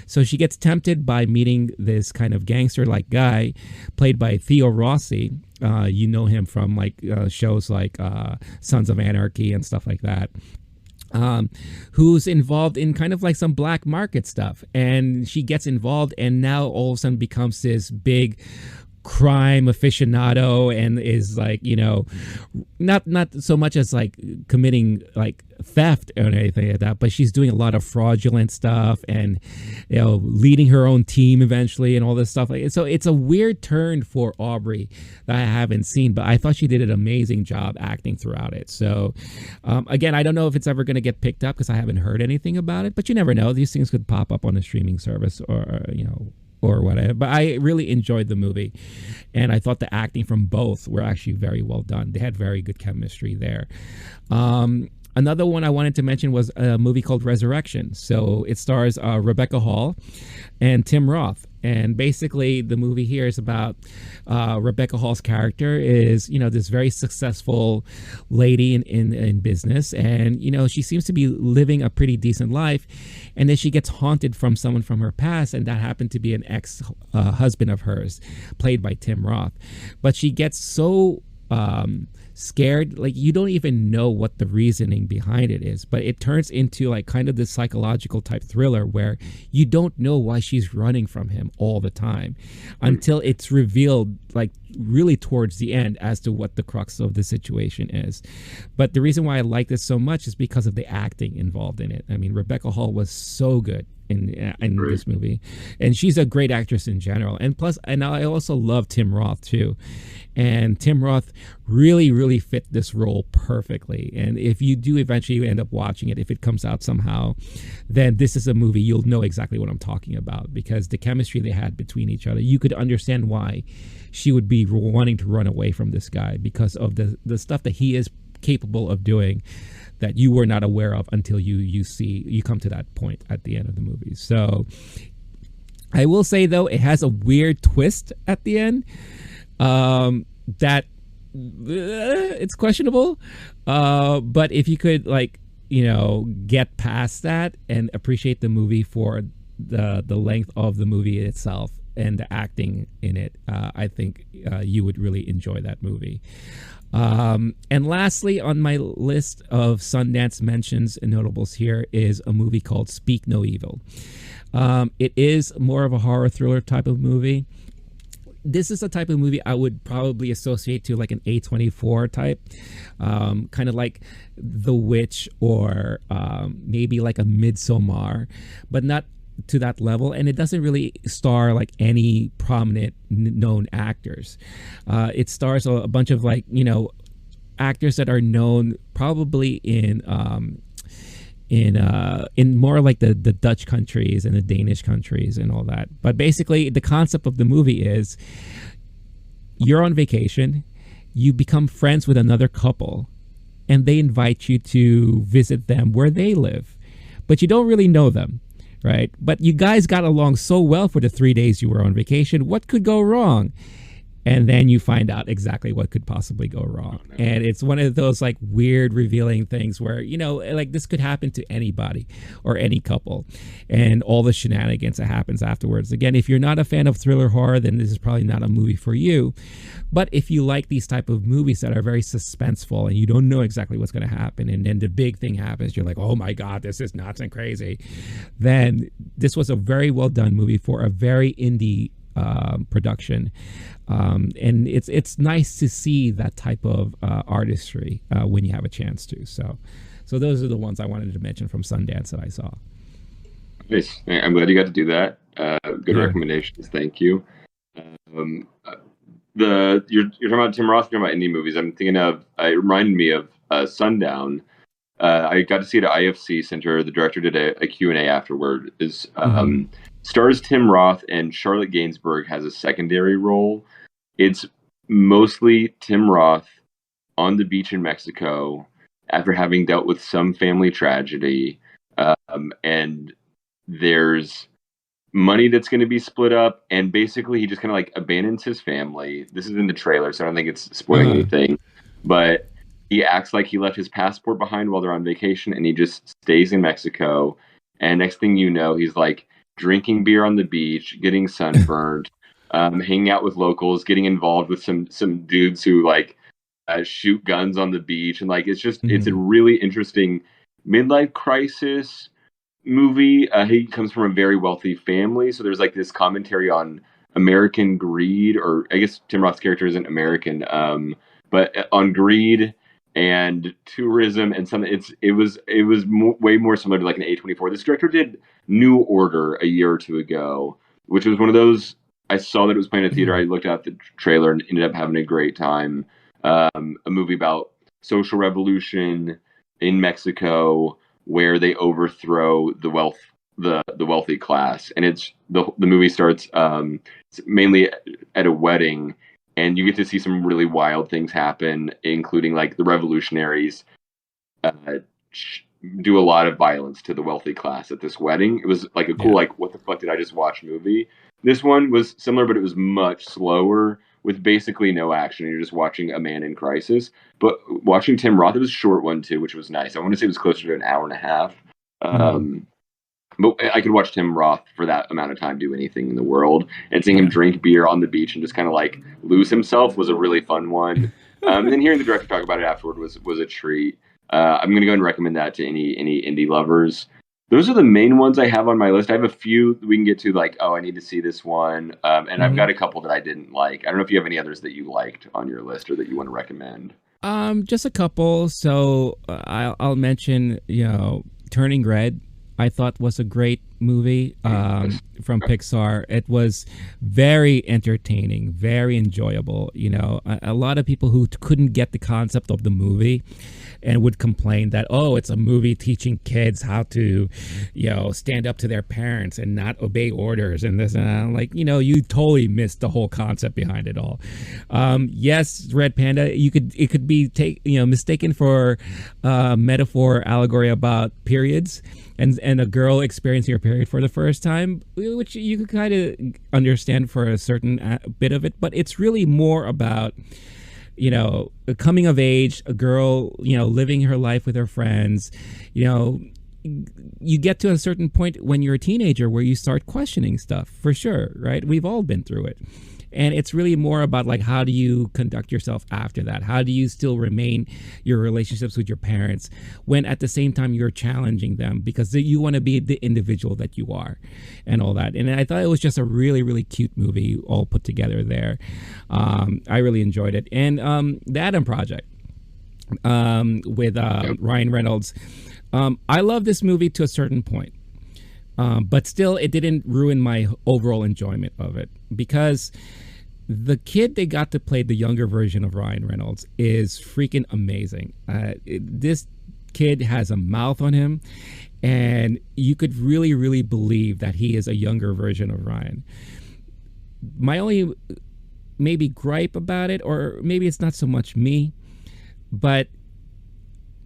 So she gets tempted by meeting this kind of gangster like guy played by Theo Rossi. You know him from like shows like Sons of Anarchy and stuff like that. Who's involved in kind of like some black market stuff. And she gets involved and now all of a sudden becomes this big crime aficionado and is like, not so much as like committing like theft or anything like that, but she's doing a lot of fraudulent stuff and leading her own team eventually and all this stuff. So it's a weird turn for Aubrey that I haven't seen, but I thought she did an amazing job acting throughout it. So again, I don't know if it's ever going to get picked up because I haven't heard anything about it, but you never know. These things could pop up on a streaming service or whatever. But I really enjoyed the movie, and I thought the acting from both were actually very well done. They had very good chemistry there. Another one I wanted to mention was a movie called Resurrection. So it stars Rebecca Hall and Tim Roth. And basically the movie here is about Rebecca Hall's character is, this very successful lady in business. And, she seems to be living a pretty decent life. And then she gets haunted from someone from her past. And that happened to be an ex-husband of hers, played by Tim Roth. But she gets so scared, like you don't even know what the reasoning behind it is, but it turns into like kind of this psychological type thriller where you don't know why she's running from him all the time until it's revealed like really towards the end as to what the crux of the situation is. But the reason why I like this so much is because of the acting involved in it. I mean, Rebecca Hall was so good in this movie, and she's a great actress in general. And plus, and I also love Tim Roth too, and Tim Roth really fit this role perfectly. And if you do eventually end up watching it, if it comes out somehow, then this is a movie you'll know exactly what I'm talking about, because the chemistry they had between each other, you could understand why she would be wanting to run away from this guy because of the stuff that he is capable of doing that you were not aware of until you come to that point at the end of the movie. So I will say though, it has a weird twist at the end that it's questionable, but if you could get past that and appreciate the movie for the length of the movie itself and the acting in it, I think you would really enjoy that movie. And lastly on my list of Sundance mentions and notables here is a movie called Speak No Evil. It is more of a horror thriller type of movie. This is a type of movie I would probably associate to like an A24 type, kind of like The Witch or maybe like a Midsommar, but not to that level. And it doesn't really star like any prominent known actors. It stars a bunch of actors that are known probably in more like the Dutch countries and the Danish countries and all that. But basically the concept of the movie is you're on vacation, you become friends with another couple, and they invite you to visit them where they live, but you don't really know them. Right. But you guys got along so well for the 3 days you were on vacation. What could go wrong? and then you find out exactly what could possibly go wrong. Oh, no. And it's one of those like weird revealing things where, you know, like this could happen to anybody or any couple, and all the shenanigans that happens afterwards. Again, if you're not a fan of thriller horror, then this is probably not a movie for you. But if you like these type of movies that are very suspenseful and you don't know exactly what's going to happen, and then the big thing happens, you're like, oh my God, this is nuts and crazy, then this was a very well done movie for a very indie production. And it's nice to see that type of artistry when you have a chance to. So those are the ones I wanted to mention from Sundance that I saw. Nice. I'm glad you got to do that. Good recommendations. Thank you. You're talking about Tim Roth, you're talking about indie movies. I'm thinking of, it reminded me of Sundown. I got to see it at IFC Center. The director did a Q&A afterward. Stars Tim Roth, and Charlotte Gainsbourg has a secondary role. It's mostly Tim Roth on the beach in Mexico after having dealt with some family tragedy. And there's money that's going to be split up, and basically he just kind of like abandons his family. This is in the trailer, so I don't think it's spoiling anything. But he acts like he left his passport behind while they're on vacation, and he just stays in Mexico. And next thing you know, he's like drinking beer on the beach, getting sunburned, hanging out with locals, getting involved with some dudes who like shoot guns on the beach, and like it's just it's a really interesting midlife crisis movie. He comes from a very wealthy family, so there's like this commentary on American greed, or I guess Tim Roth's character isn't American, but on greed and tourism and some. It was way more similar to like an A24. This director did New Order a year or two ago, which was one of those. I saw that it was playing at the theater. I looked at the trailer and ended up having a great time. A movie about social revolution in Mexico, where they overthrow the wealthy class, and it's the movie starts mainly at a wedding, and you get to see some really wild things happen, including like the revolutionaries do a lot of violence to the wealthy class at this wedding. It was like a cool like what the fuck did I just watch movie. This one was similar, but it was much slower with basically no action. You're just watching a man in crisis. But watching Tim Roth, it was a short one too, which was nice. I want to say it was closer to an hour and a half. But I could watch Tim Roth for that amount of time do anything in the world. And seeing him drink beer on the beach and just kind of like lose himself was a really fun one. And then hearing the director talk about it afterward was a treat. I'm going to go and recommend that to any indie lovers. Those are the main ones I have on my list. I have a few we can get to, like, I need to see this one. And I've got a couple that I didn't like. I don't know if you have any others that you liked on your list or that you want to recommend. Just a couple. So I'll mention, Turning Red, I thought was a great movie from Pixar. It was very entertaining, very enjoyable. A lot of people who couldn't get the concept of the movie and would complain that, it's a movie teaching kids how to, stand up to their parents and not obey orders and this and that. Like, you totally missed the whole concept behind it all. Yes, Red Panda, it could be mistaken for metaphor, allegory about periods and a girl experiencing her period for the first time, which you could kind of understand for a certain bit of it, but it's really more about a coming of age, a girl, living her life with her friends. You get to a certain point when you're a teenager where you start questioning stuff, for sure, right? We've all been through it. And it's really more about like, how do you conduct yourself after that? How do you still remain your relationships with your parents when at the same time you're challenging them because you want to be the individual that you are and all that. And I thought it was just a really, really cute movie all put together there. I really enjoyed it. And The Adam Project with Ryan Reynolds. I love this movie to a certain point. But still, it didn't ruin my overall enjoyment of it because the kid they got to play the younger version of Ryan Reynolds is freaking amazing. This kid has a mouth on him, and you could really, really believe that he is a younger version of Ryan. My only maybe gripe about it, or maybe it's not so much me, but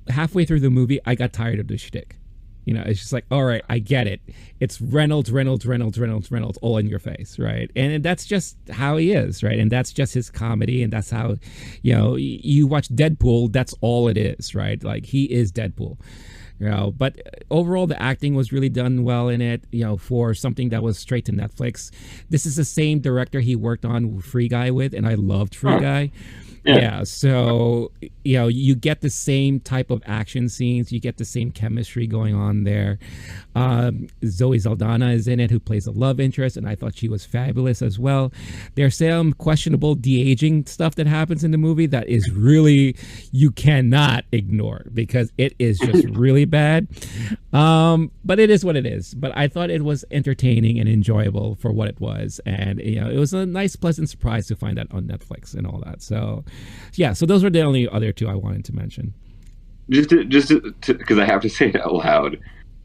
halfway through the movie, I got tired of the shtick. It's just like, all right, I get it. It's Reynolds all in your face, right? And that's just how he is, right? And that's just his comedy, and that's how, you watch Deadpool, that's all it is, right? Like, he is Deadpool. But overall, the acting was really done well in it, for something that was straight to Netflix. This is the same director he worked on Free Guy with, and I loved Free Guy. Yeah, so you get the same type of action scenes, you get the same chemistry going on there. Zoe Saldana is in it, who plays a love interest, and I thought she was fabulous as well. There's some questionable de-aging stuff that happens in the movie that is really, you cannot ignore, because it is just really bad. But it is what it is. But I thought it was entertaining and enjoyable for what it was, and it was a nice, pleasant surprise to find that on Netflix and all that. So yeah, so those were the only other two I wanted to mention. Just because I have to say it out loud,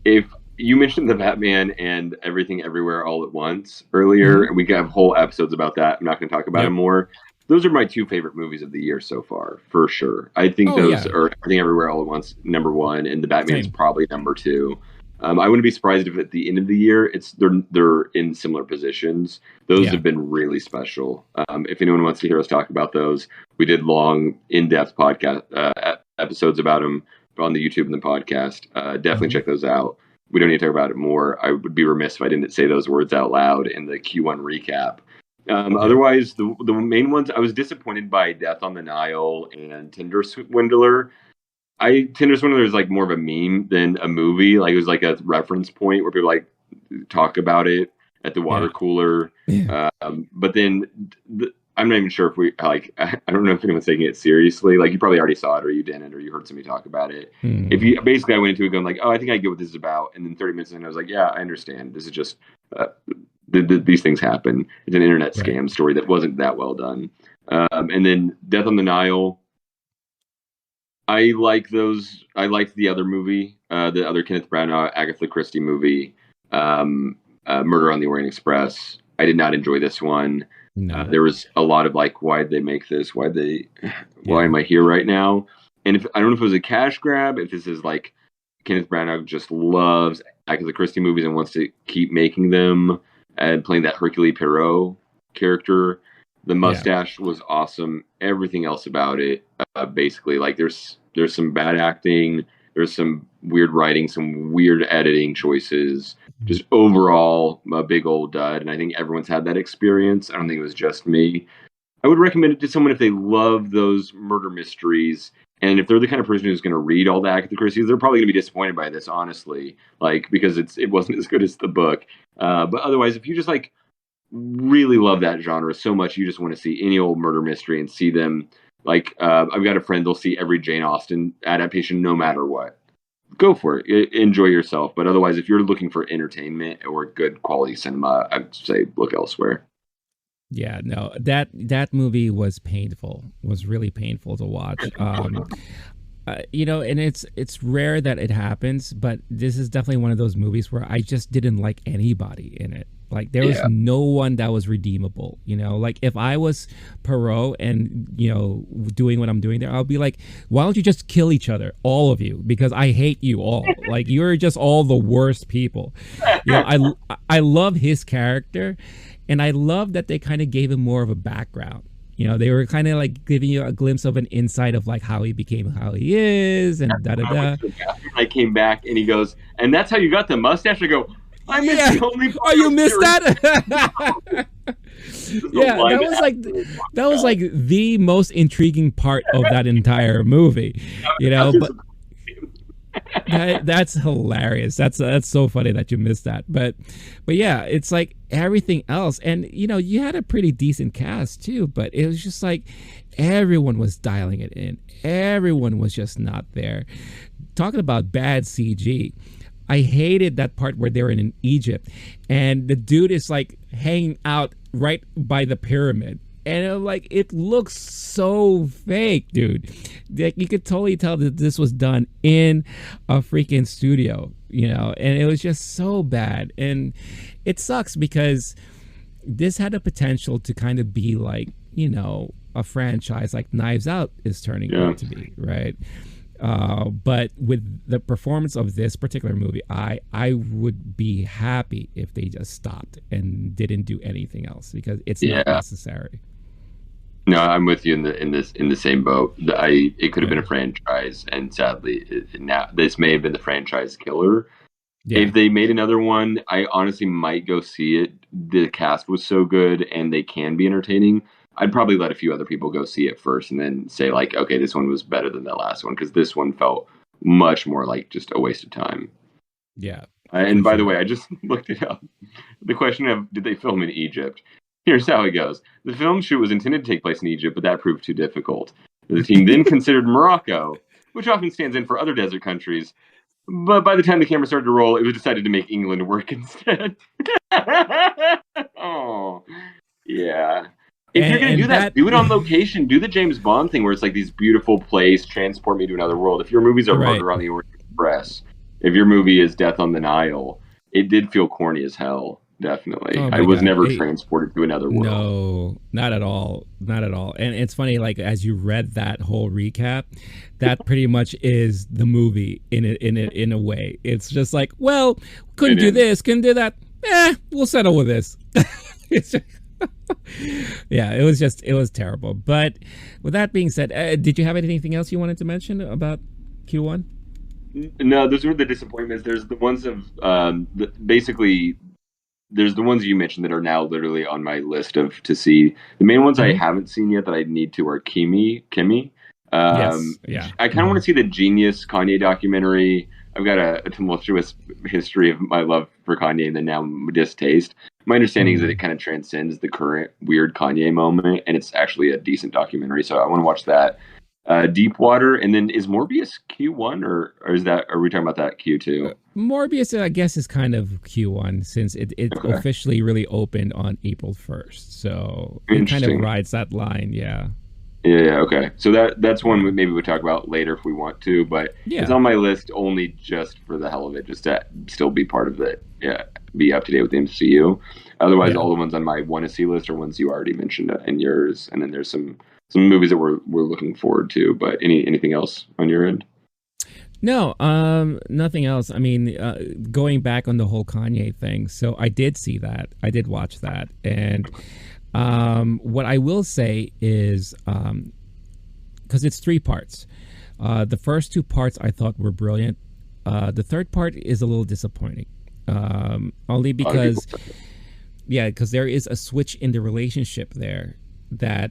if you mentioned the Batman and Everything Everywhere All at Once earlier, and we have whole episodes about that. I'm not going to talk about it more. Those are my two favorite movies of the year so far, for sure. I think those are Everything Everywhere All at Once, number one, and the Batman is probably number two. I wouldn't be surprised if at the end of the year they're in similar positions. Those have been really special. If anyone wants to hear us talk about those, we did long, in-depth podcast episodes about them on the YouTube and the podcast. Definitely check those out. We don't need to talk about it more. I would be remiss if I didn't say those words out loud in the Q1 recap. Otherwise, the main ones, I was disappointed by Death on the Nile and Tinder Swindler. Tinder Swindler is like more of a meme than a movie. Like, it was like a reference point where people like talk about it at the water cooler. But then I'm not even sure if I don't know if anyone's taking it seriously. Like, you probably already saw it, or you didn't, or you heard somebody talk about it. If you basically, I went into it going like, oh, I think I get what this is about, and then 30 minutes in, I was like, yeah, I understand. This is just these things happen. It's an internet scam story that wasn't that well done. And then Death on the Nile. I like those. I liked the other movie, the other Kenneth Branagh, Agatha Christie movie, Murder on the Orient Express. I did not enjoy this one. No. There was a lot of like, why did they make this? Why am I here right now? And I don't know if it was a cash grab, if this is like Kenneth Branagh just loves Agatha Christie movies and wants to keep making them and playing that Hercule Poirot character. The mustache was awesome. Everything else about it, basically, like there's some bad acting, there's some weird writing, some weird editing choices. Just overall, a big old dud. And I think everyone's had that experience. I don't think it was just me. I would recommend it to someone if they love those murder mysteries. And if they're the kind of person who's going to read all the Agatha Christie's, they're probably going to be disappointed by this, honestly. Like, because it wasn't as good as the book. But otherwise, if you just like really love that genre so much, you just want to see any old murder mystery and see them. Like, I've got a friend, they'll see every Jane Austen adaptation no matter what. Go for it. Enjoy yourself. But otherwise, if you're looking for entertainment or good quality cinema, I'd say look elsewhere. Yeah, no, that movie was painful. Was really painful to watch. And it's rare that it happens, but this is definitely one of those movies where I just didn't like anybody in it. Like, there was no one that was redeemable. Like, if I was Perot and doing what I'm doing there, I'll be like, why don't you just kill each other, all of you, because I hate you all. Like, you're just all the worst people. I love his character, and I love that they kind of gave him more of a background. They were kind of like giving you a glimpse of an insight of like how he became how he is, and da-da-da. I came back and he goes, and that's how you got the mustache? I go, I missed the only part. Oh, you missed that? Yeah, that was like the most intriguing part of that entire movie. But that's hilarious. That's so funny that you missed that. But yeah, it's like everything else, and you had a pretty decent cast too. But it was just like everyone was dialing it in. Everyone was just not there. Talking about bad CG. I hated that part where they're in Egypt and the dude is like hanging out right by the pyramid. And I'm like, it looks so fake, dude. Like, you could totally tell that this was done in a freaking studio, and it was just so bad. And it sucks because this had a potential to kind of be like, a franchise like Knives Out is turning out to be, right? But with the performance of this particular movie, I would be happy if they just stopped and didn't do anything else because it's not Yeah. necessary. No, I'm with you in the same boat. It could have been Yeah. a franchise, and sadly, now this may have been the franchise killer. Yeah. If they made another one, I honestly might go see it. The cast was so good, and they can be entertaining. I'd probably let a few other people go see it first, and then say like, okay, this one was better than the last one because this one felt much more like just a waste of time. Yeah. For And by the sure. way, I just looked it up. The question of did they film in Egypt? Here's how it goes. The film shoot was intended to take place in Egypt, but that proved too difficult. The team then considered Morocco, which often stands in for other desert countries. But by the time the camera started to roll, it was decided to make England work instead. Oh, yeah. If you're gonna do And that, that do it on location. Do the James Bond thing where it's like these beautiful place, transport me to another world. If your movies are right. Murder on the Orient Express, if your movie is Death on the Nile, it did feel corny as hell. Definitely, Oh I my was god. never transported to another world. No, not at all. Not at all. And it's funny, like as you read that whole recap, that pretty much is the movie in a way. It's just like, well, couldn't It do is. this, couldn't do that. We'll settle with this. It's just- yeah, it was terrible. But with that being said, did you have anything else you wanted to mention about Q1? No, those were the disappointments. There's the ones of basically there's the ones you mentioned that are now literally on my list of to see. The main ones I Hmm. haven't seen yet that I need to are Kimi. Yes. Yeah. I kind of want to see the Genius Kanye documentary. I've got a tumultuous history of my love for Kanye and then now distaste. My understanding is that it kind of transcends the current weird Kanye moment, and it's actually a decent documentary. So I want to watch that. Deep Water, and then is Morbius Q1 or is that are we talking about that Q2? Morbius, I guess, is kind of Q1 since it Okay, officially really opened on April 1st. So it kind of interesting. rides that line. Yeah. Yeah, okay. So that's one Yeah. we maybe we'll talk about later if we want to, but it's Yeah. on my list only just for the hell of it, just to still be part of it. Yeah, be up to date with the MCU. Otherwise, Yeah. all the ones on my want to see list are ones you already mentioned in yours, and then there's some movies that we're looking forward to. But anything else on your end? No, nothing else. I mean, going back on the whole Kanye thing. So I did see that. I did watch that. And what I will say is, because it's three parts. The first two parts I thought were brilliant. The third part is a little disappointing. Only A lot of people. because, yeah, because there is a switch in the relationship there that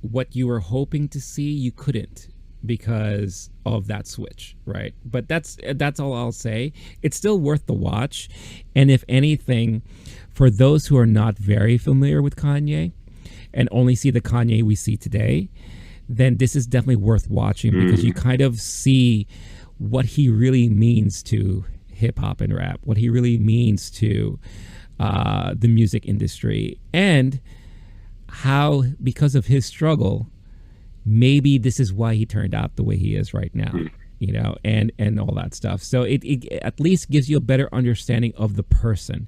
what you were hoping to see, you couldn't because of that switch, right? But that's all I'll say. It's still worth the watch, and if anything, for those who are not very familiar with Kanye and only see the Kanye we see today, then this is definitely worth watching because you kind of see what he really means to hip hop and rap, what he really means to the music industry, and how, because of his struggle, maybe this is why he turned out the way he is right now, you know, and all that stuff. So it at least gives you a better understanding of the person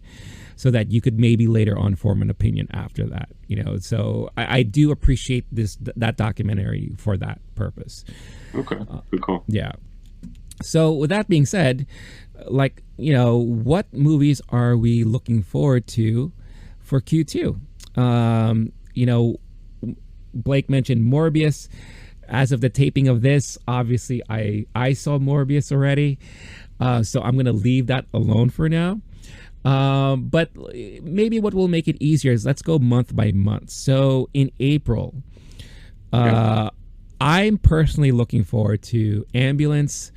so that you could maybe later on form an opinion after that, you know. So I do appreciate that documentary for that purpose. Okay, good call. Yeah. So with that being said, like, you know, what movies are we looking forward to for Q2? You know, Blake mentioned Morbius. As of the taping of this, obviously I saw Morbius already, so I'm gonna leave that alone for now. But maybe what will make it easier is let's go month by month. So in April, I'm personally looking forward to Ambulance,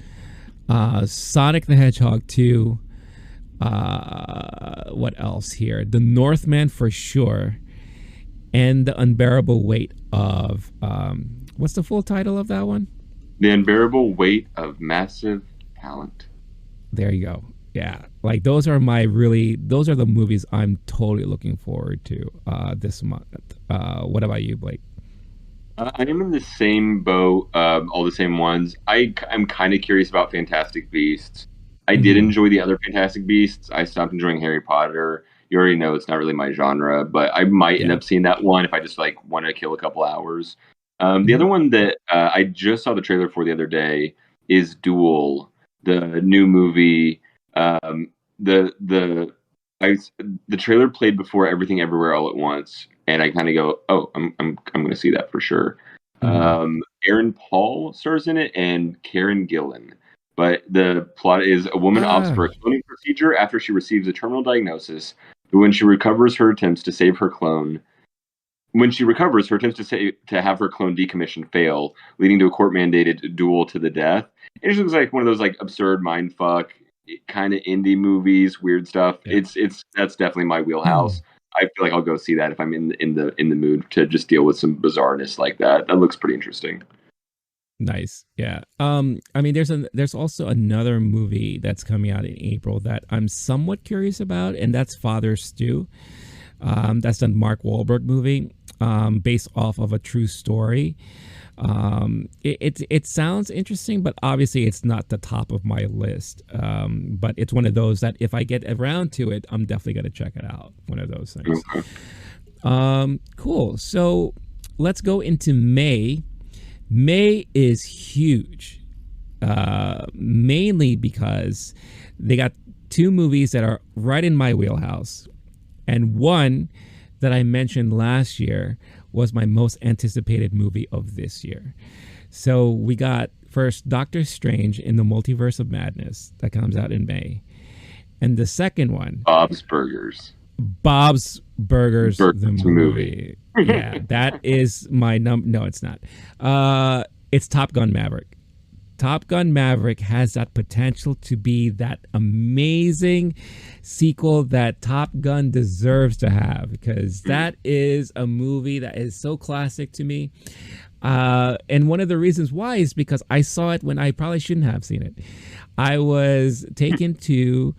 Sonic the Hedgehog 2. What else here? The Northman for sure, and The Unbearable Weight of what's the full title of that one? The Unbearable Weight of Massive Talent. There you go. Yeah, like those are the movies I'm totally looking forward to this month. What about you, Blake? I am in the same boat, all the same ones. I'm kind of curious about Fantastic Beasts. I did Hmm. enjoy the other Fantastic Beasts. I stopped enjoying Harry Potter. You already know it's not really my genre, but I might end Yeah. up seeing that one if I just like want to kill a couple hours. The Hmm. other one that I just saw the trailer for the other day is Duel, the new movie. The I the trailer played before Everything Everywhere All at Once, and I kind of go, oh, I'm going to see that for sure. Mhm. Aaron Paul stars in it and Karen Gillan. But the plot is a woman opts Ah, for a cloning procedure after she receives a terminal diagnosis. But when she recovers, her attempts to save her clone. When she recovers, her attempts to have her clone decommissioned fail, leading to a court-mandated duel to the death. It just looks like one of those like absurd mindfuck kind of indie movies, weird stuff. yeah. It's that's definitely my wheelhouse. I feel like I'll go see that if I'm in the mood to just deal with some bizarreness like that. That looks pretty interesting. Nice. Yeah. I mean, there's also another movie that's coming out in April that I'm somewhat curious about, and that's Father Stew. That's a Mark Wahlberg movie, based off of a true story. It sounds interesting, but obviously it's not the top of my list. But it's one of those that if I get around to it, I'm definitely gonna check it out. One of those things. Okay. Cool. So let's go into May. May is huge, mainly because they got two movies that are right in my wheelhouse. And one that I mentioned last year was my most anticipated movie of this year. So we got first Doctor Strange in the Multiverse of Madness that comes out in May. And the second one, Bob's Burgers. Bob's Burgers, the Burgers movie. Yeah, that is my No, it's not. It's Top Gun Maverick. Top Gun Maverick has that potential to be that amazing sequel that Top Gun deserves to have, because that is a movie that is so classic to me. And one of the reasons why is because I saw it when I probably shouldn't have seen it. I was taken to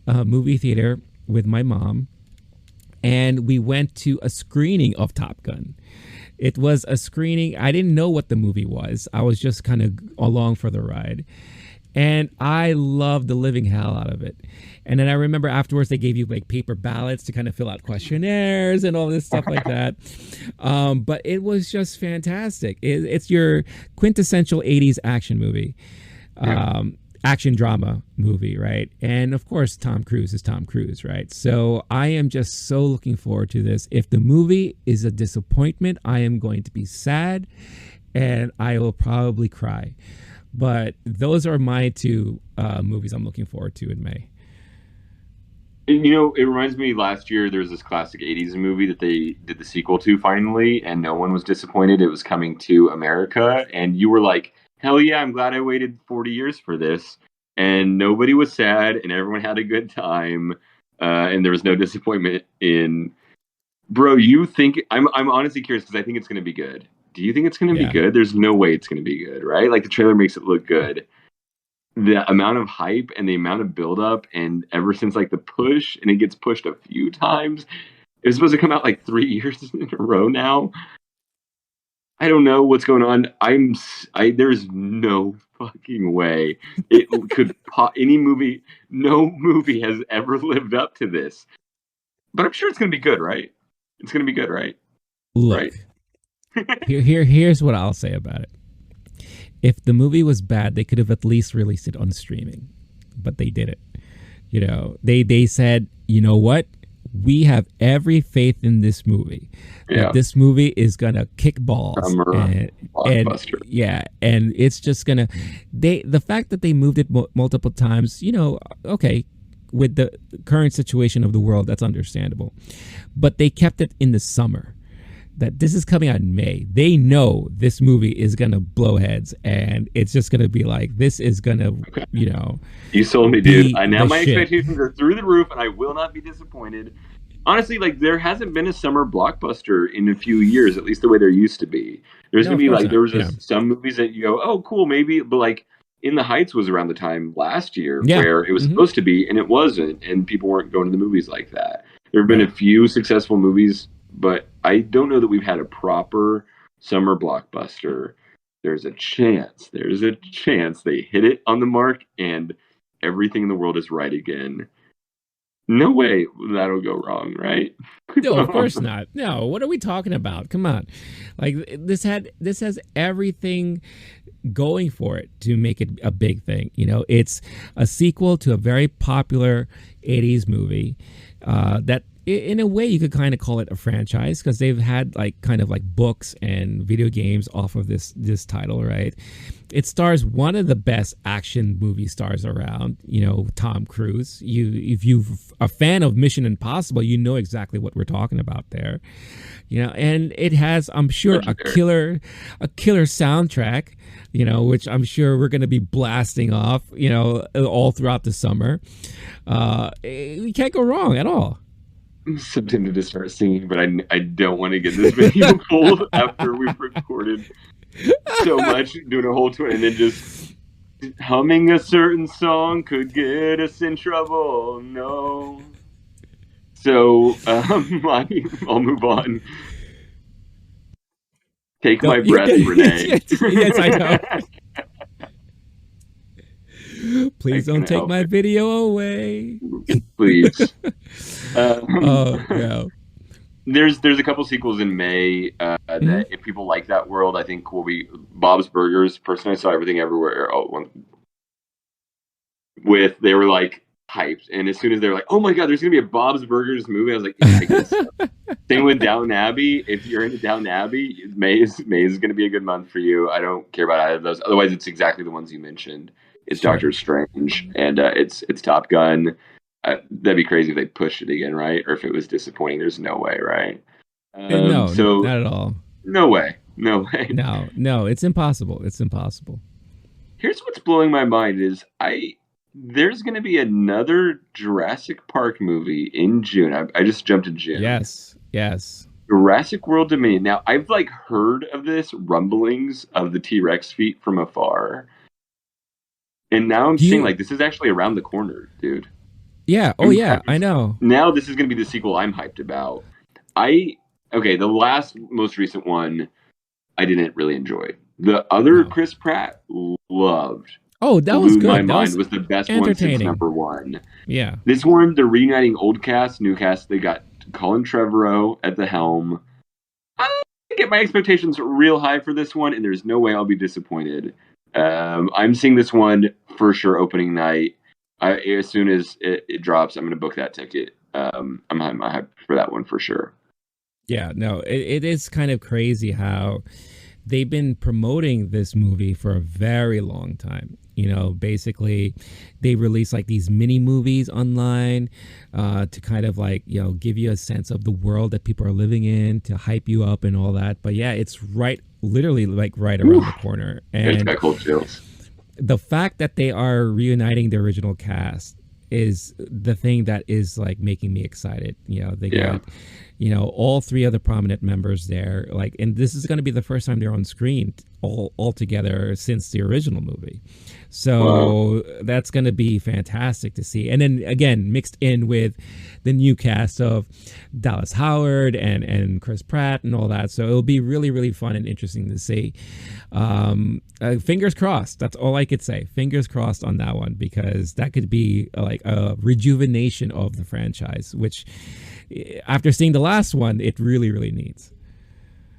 a movie theater with my mom, and we went to a screening of Top Gun. It was a screening. I didn't know what the movie was. I was just kind of along for the ride. And I loved the living hell out of it. And then I remember afterwards they gave you like paper ballots to kind of fill out questionnaires and all this stuff like that. But it was just fantastic. It's your quintessential 80s action movie. Action drama movie, right? And of course, Tom Cruise is Tom Cruise, right? So I am just so looking forward to this. If the movie is a disappointment, I am going to be sad and I will probably cry. But those are my two movies I'm looking forward to in May. You know, it reminds me last year there was this classic 80s movie that they did the sequel to finally, and no one was disappointed. It was Coming to America, and you were like, hell yeah, I'm glad I waited 40 years for this. And nobody was sad, and everyone had a good time, and there was no disappointment in. Bro, you think I'm honestly curious because I think it's going to be good. Do you think it's going to be Yeah. good? There's no way it's going to be good, right? Like the trailer makes it look good. The amount of hype and the amount of buildup, and ever since like the push, and it gets pushed a few times. It was supposed to come out like 3 years in a row now. I don't know what's going on. There's no fucking way it could any movie. No movie has ever lived up to this. But I'm sure it's gonna be good, right? It's gonna be good, right? Look, Right. here's what I'll say about it. If the movie was bad, they could have at least released it on streaming, but they didn't. You know, they said, you know what? We have every faith in this movie. Yeah. That this movie is gonna kick balls, and Blockbuster. yeah, and it's just gonna. The fact that they moved it multiple times, you know, okay, with the current situation of the world, that's understandable, but they kept it in the summer. That this is coming out in May. They know this movie is gonna blow heads, and it's just gonna be like, this is gonna, you know. You sold me, dude. Now my shit. expectations are through the roof, and I will not be disappointed. Honestly, like there hasn't been a summer blockbuster in a few years, at least the way there used to be. There's No, gonna of be course like not. there was Yeah. some movies that you go, oh, cool, maybe, but like In the Heights was around the time last year Yeah. where it was supposed to be, and it wasn't, and people weren't going to the movies like that. There have been Right. a few successful movies, but I don't know that we've had a proper summer blockbuster. There's a chance they hit it on the mark and everything in the world is right again. No way that'll go wrong, right? No, of course not. No, what are we talking about? Come on, like this has everything going for it to make it a big thing. You know, it's a sequel to a very popular 80s movie that in a way you could kind of call it a franchise, because they've had like kind of like books and video games off of this title, right? It stars one of the best action movie stars around, you know, Tom Cruise. If you're a fan of Mission Impossible, you know exactly what we're talking about there. You know, and it has, I'm sure, a killer soundtrack, you know, which I'm sure we're going to be blasting off, you know, all throughout the summer. We can't go wrong at all. I'm so tempted to start singing, but I don't want to get this video pulled after we've recorded so much, doing a whole tour, and then just humming a certain song could get us in trouble. No. So I'll move on. Take my breath, Renee. Yes, I know. Please don't take my video away. Please. No. There's a couple sequels in May that if people like that world, I think will be Bob's Burgers. Personally, I saw Everything Everywhere. They were like hyped, and as soon as they were like, "Oh my god, there's gonna be a Bob's Burgers movie," I was like, "I guess." Same with Downton Abbey. If you're into Downton Abbey, May is gonna be a good month for you. I don't care about either of those. Otherwise, it's exactly the ones you mentioned. It's Doctor Strange, and it's Top Gun. That'd be crazy if they pushed it again, right? Or if it was disappointing. There's no way, right? No, not at all. No way. No, it's impossible. It's impossible. Here's what's blowing my mind is there's going to be another Jurassic Park movie in June. I just jumped to June. Yes. Jurassic World Dominion. Now, I've like heard of this rumblings of the T-Rex feet from afar. And now I'm seeing like this is actually around the corner, dude. Yeah. Oh, yeah. I know. Now this is going to be the sequel I'm hyped about. The most recent one, I didn't really enjoy. The other Chris Pratt loved. Oh, that was good. My mind was the best one since number one. Yeah. This one, they're reuniting old cast, new cast. They got Colin Trevorrow at the helm. I get my expectations real high for this one, and there's no way I'll be disappointed. I'm seeing this one for sure opening night. As soon as it drops, I'm going to book that ticket. I'm hyped for that one for sure. Yeah, no, it is kind of crazy how they've been promoting this movie for a very long time. You know, basically, they release like these mini movies online to kind of like, you know, give you a sense of the world that people are living in, to hype you up and all that. But yeah, it's literally like right around the corner. And it's got cold chills. The fact that they are reuniting the original cast is the thing that is like making me excited. You know, they got, you know, all three of the prominent members there. Like, and this is going to be the first time they're on screen all together since the original movie. So that's going to be fantastic to see. And then again, mixed in with the new cast of Dallas Howard and Chris Pratt and all that. So it'll be really, really fun and interesting to see. Fingers crossed. That's all I could say. Fingers crossed on that one, because that could be like a rejuvenation of the franchise, which after seeing the last one, it really, really needs.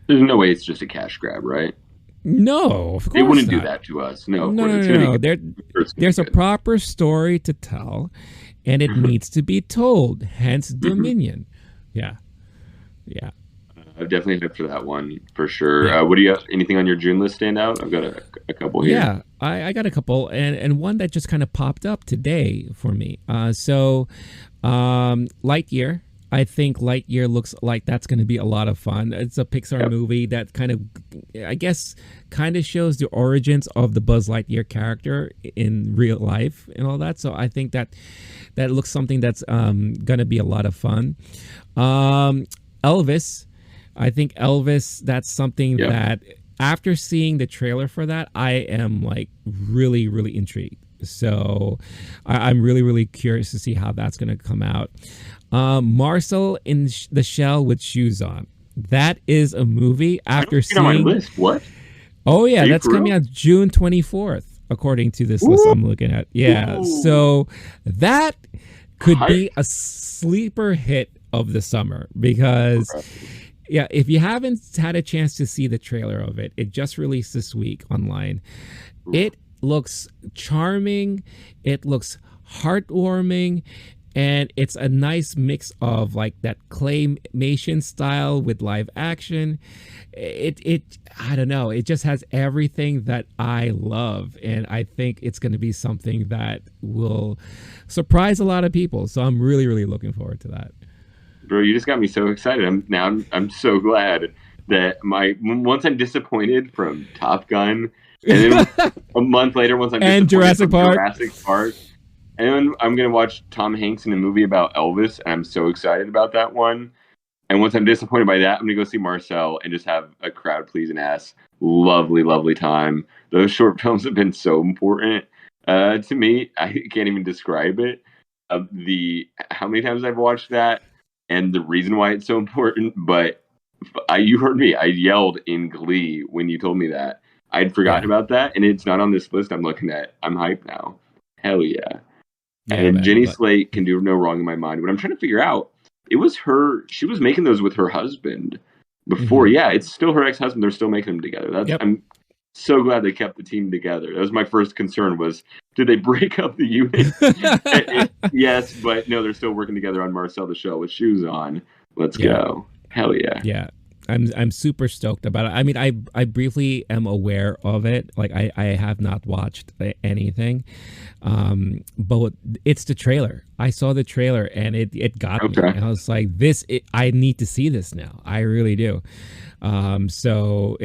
There's no way it's just a cash grab, right? No, of course they wouldn't not. do that to us. No. There's a proper story to tell, and it needs to be told. Hence, Dominion. Yeah. I've definitely hoped for that one for sure. Yeah. What do you have? Anything on your June list stand out? I've got a couple here. Yeah, I got a couple, and one that just kind of popped up today for me. So, Lightyear. I think Lightyear looks like that's going to be a lot of fun. It's a Pixar movie that kind of shows the origins of the Buzz Lightyear character in real life and all that. So I think that looks something that's going to be a lot of fun. Elvis. I think Elvis, that's something that after seeing the trailer for that, I am like really, really intrigued. So I'm really, really curious to see how that's going to come out. Marcel in the Shell with Shoes On. That is a movie after seeing... on my list. What? Oh, yeah. That's coming out June 24th, according to this list I'm looking at. Yeah. Ooh. So that could be a sleeper hit of the summer, because Yeah, if you haven't had a chance to see the trailer of it, it just released this week online. It looks charming. It looks heartwarming. And it's a nice mix of like that claymation style with live action. It I don't know. It just has everything that I love, and I think it's going to be something that will surprise a lot of people. So I'm really, really looking forward to that. Bro, you just got me so excited. I'm so glad that once I'm disappointed from Top Gun, and then a month later, once I'm and disappointed Jurassic Park. and then I'm gonna watch Tom Hanks in a movie about Elvis, and I'm so excited about that one. And once I'm disappointed by that, I'm gonna go see Marcel and just have a crowd pleasing ass, lovely, lovely time. Those short films have been so important to me. I can't even describe it. The how many times I've watched that and the reason why it's so important. But you heard me. I yelled in glee when you told me that. I'd forgotten about that, and it's not on this list I'm looking at. I'm hyped now. Hell yeah. And man, Jenny Slate can do no wrong in my mind. But I'm trying to figure out, it was her. She was making those with her husband before. Yeah, it's still her ex-husband. They're still making them together. I'm so glad they kept the team together. That was my first concern was, did they break up the unit? Yes, but no, they're still working together on Marcel the Shell with shoes on. Let's go. Hell yeah. Yeah. I'm super stoked about it. I mean, I briefly am aware of it. Like I have not watched anything, but it's the trailer. I saw the trailer and it got me. And I was like, I need to see this now. I really do. So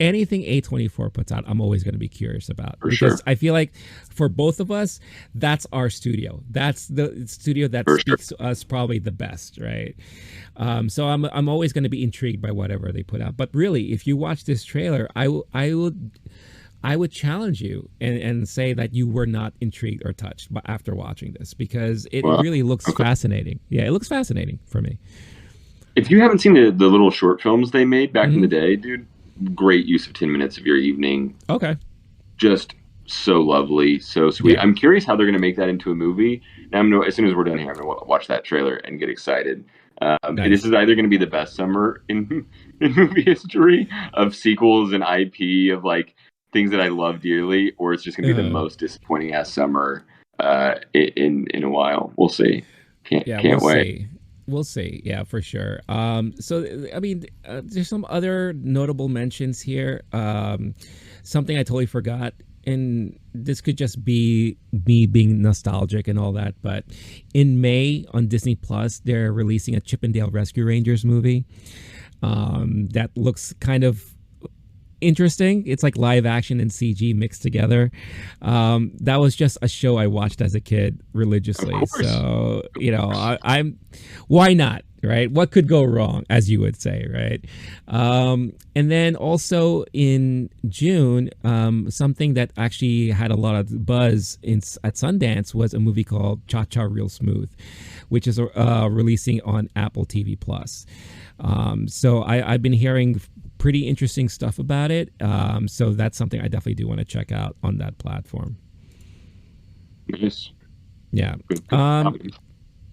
anything A24 puts out, I'm always going to be curious about because I feel like for both of us, that's our studio. That's the studio that speaks to us probably the best, right? So I'm always going to be intrigued by whatever they put out. But really, if you watch this trailer, I would challenge you and say that you were not intrigued or touched after watching this because it really looks fascinating. Yeah, it looks fascinating for me. If you haven't seen the little short films they made back in the day, dude, great use of 10 minutes of your evening. Okay. Just so lovely, so sweet. Yeah. I'm curious how they're going to make that into a movie. Now, as soon as we're done here, I'm going to watch that trailer and get excited. Nice. This is either going to be the best summer in movie history of sequels and IP of like things that I love dearly, or it's just going to be the most disappointing ass summer in a while. We'll see. Can't wait. We'll see. Yeah, for sure. So, I mean, there's some other notable mentions here. Something I totally forgot, and this could just be me being nostalgic and all that, but in May on Disney Plus, they're releasing a Chip 'n Dale Rescue Rangers movie that looks kind of interesting. It's like live action and CG mixed together. That was just a show I watched as a kid religiously. So, I'm why not, right? What could go wrong, as you would say, right? And then also in June, something that actually had a lot of buzz at Sundance was a movie called Cha Cha Real Smooth, which is releasing on Apple TV Plus. So I've been hearing pretty interesting stuff about it. So that's something I definitely do want to check out on that platform. Nice. Yeah.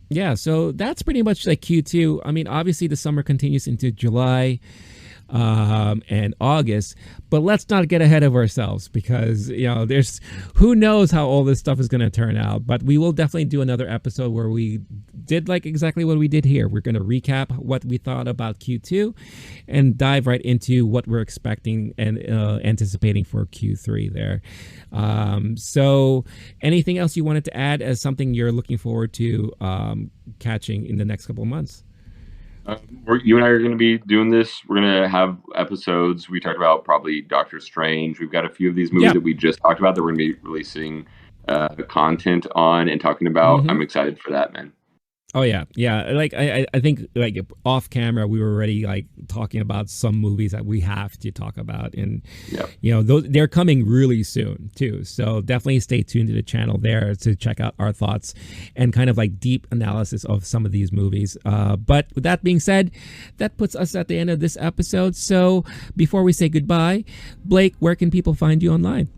Yeah. So that's pretty much like Q2. I mean, obviously the summer continues into July and August, but let's not get ahead of ourselves because there's who knows how all this stuff is going to turn out. But we will definitely do another episode where we did like exactly what we did here. We're going to recap what we thought about Q2 and dive right into what we're expecting and anticipating for Q3 there. So anything else you wanted to add as something you're looking forward to catching in the next couple of months? You and I are going to be doing this. We're going to have episodes. We talked about probably Doctor Strange. We've got a few of these movies that we just talked about that we're going to be releasing content on and talking about. I'm excited for that, man. Oh yeah. Like I think like off camera we were already like talking about some movies that we have to talk about, and those they're coming really soon too. So definitely stay tuned to the channel there to check out our thoughts and kind of like deep analysis of some of these movies. But with that being said, that puts us at the end of this episode. So before we say goodbye, Blake, where can people find you online?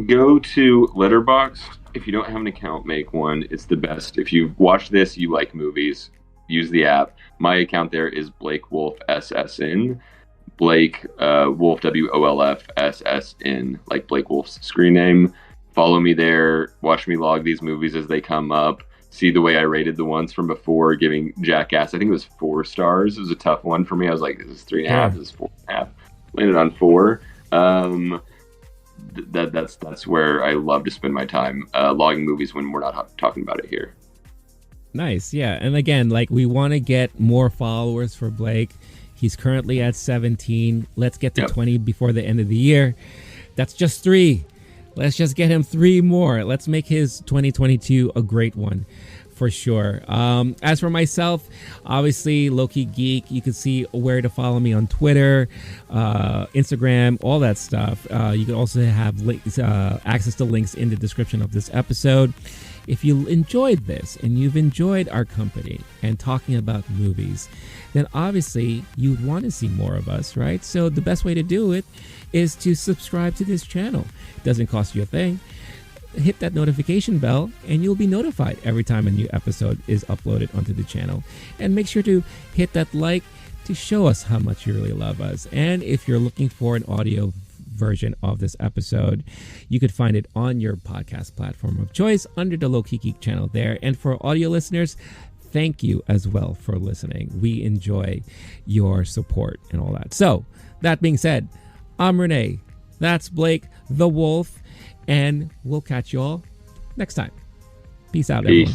Go to Letterboxd. If you don't have an account, make one. It's the best. If you've watched this, you like movies, use the app. My account there is Blake Wolf SSN. Blake Wolf WOLF SSN, like Blake Wolf's screen name. Follow me there. Watch me log these movies as they come up. See the way I rated the ones from before, giving Jackass, I think it was 4 stars. It was a tough one for me. I was like, is this 3.5? Is this 4.5? Landed on 4. That's where I love to spend my time logging movies when we're not talking about it here. Nice, yeah. And again, like, we want to get more followers for Blake. He's currently at 17. Let's get to 20 before the end of the year. That's just 3. Let's just get him 3 more. Let's make his 2022 a great one, for sure. As for myself, obviously, LOWKEY Geek. You can see where to follow me on Twitter, Instagram, all that stuff. You can also have links, access to links in the description of this episode. If you enjoyed this and you've enjoyed our company and talking about movies, then obviously you'd want to see more of us, right? So the best way to do it is to subscribe to this channel. It doesn't cost you a thing. Hit that notification bell and you'll be notified every time a new episode is uploaded onto the channel. And make sure to hit that like to show us how much you really love us. And if you're looking for an audio version of this episode, you could find it on your podcast platform of choice under the LOWKEY Geek channel there. And for audio listeners, thank you as well for listening. We enjoy your support and all that. So that being said, I'm Renee. That's Blake the Wolf. And we'll catch you all next time. Peace out, everyone.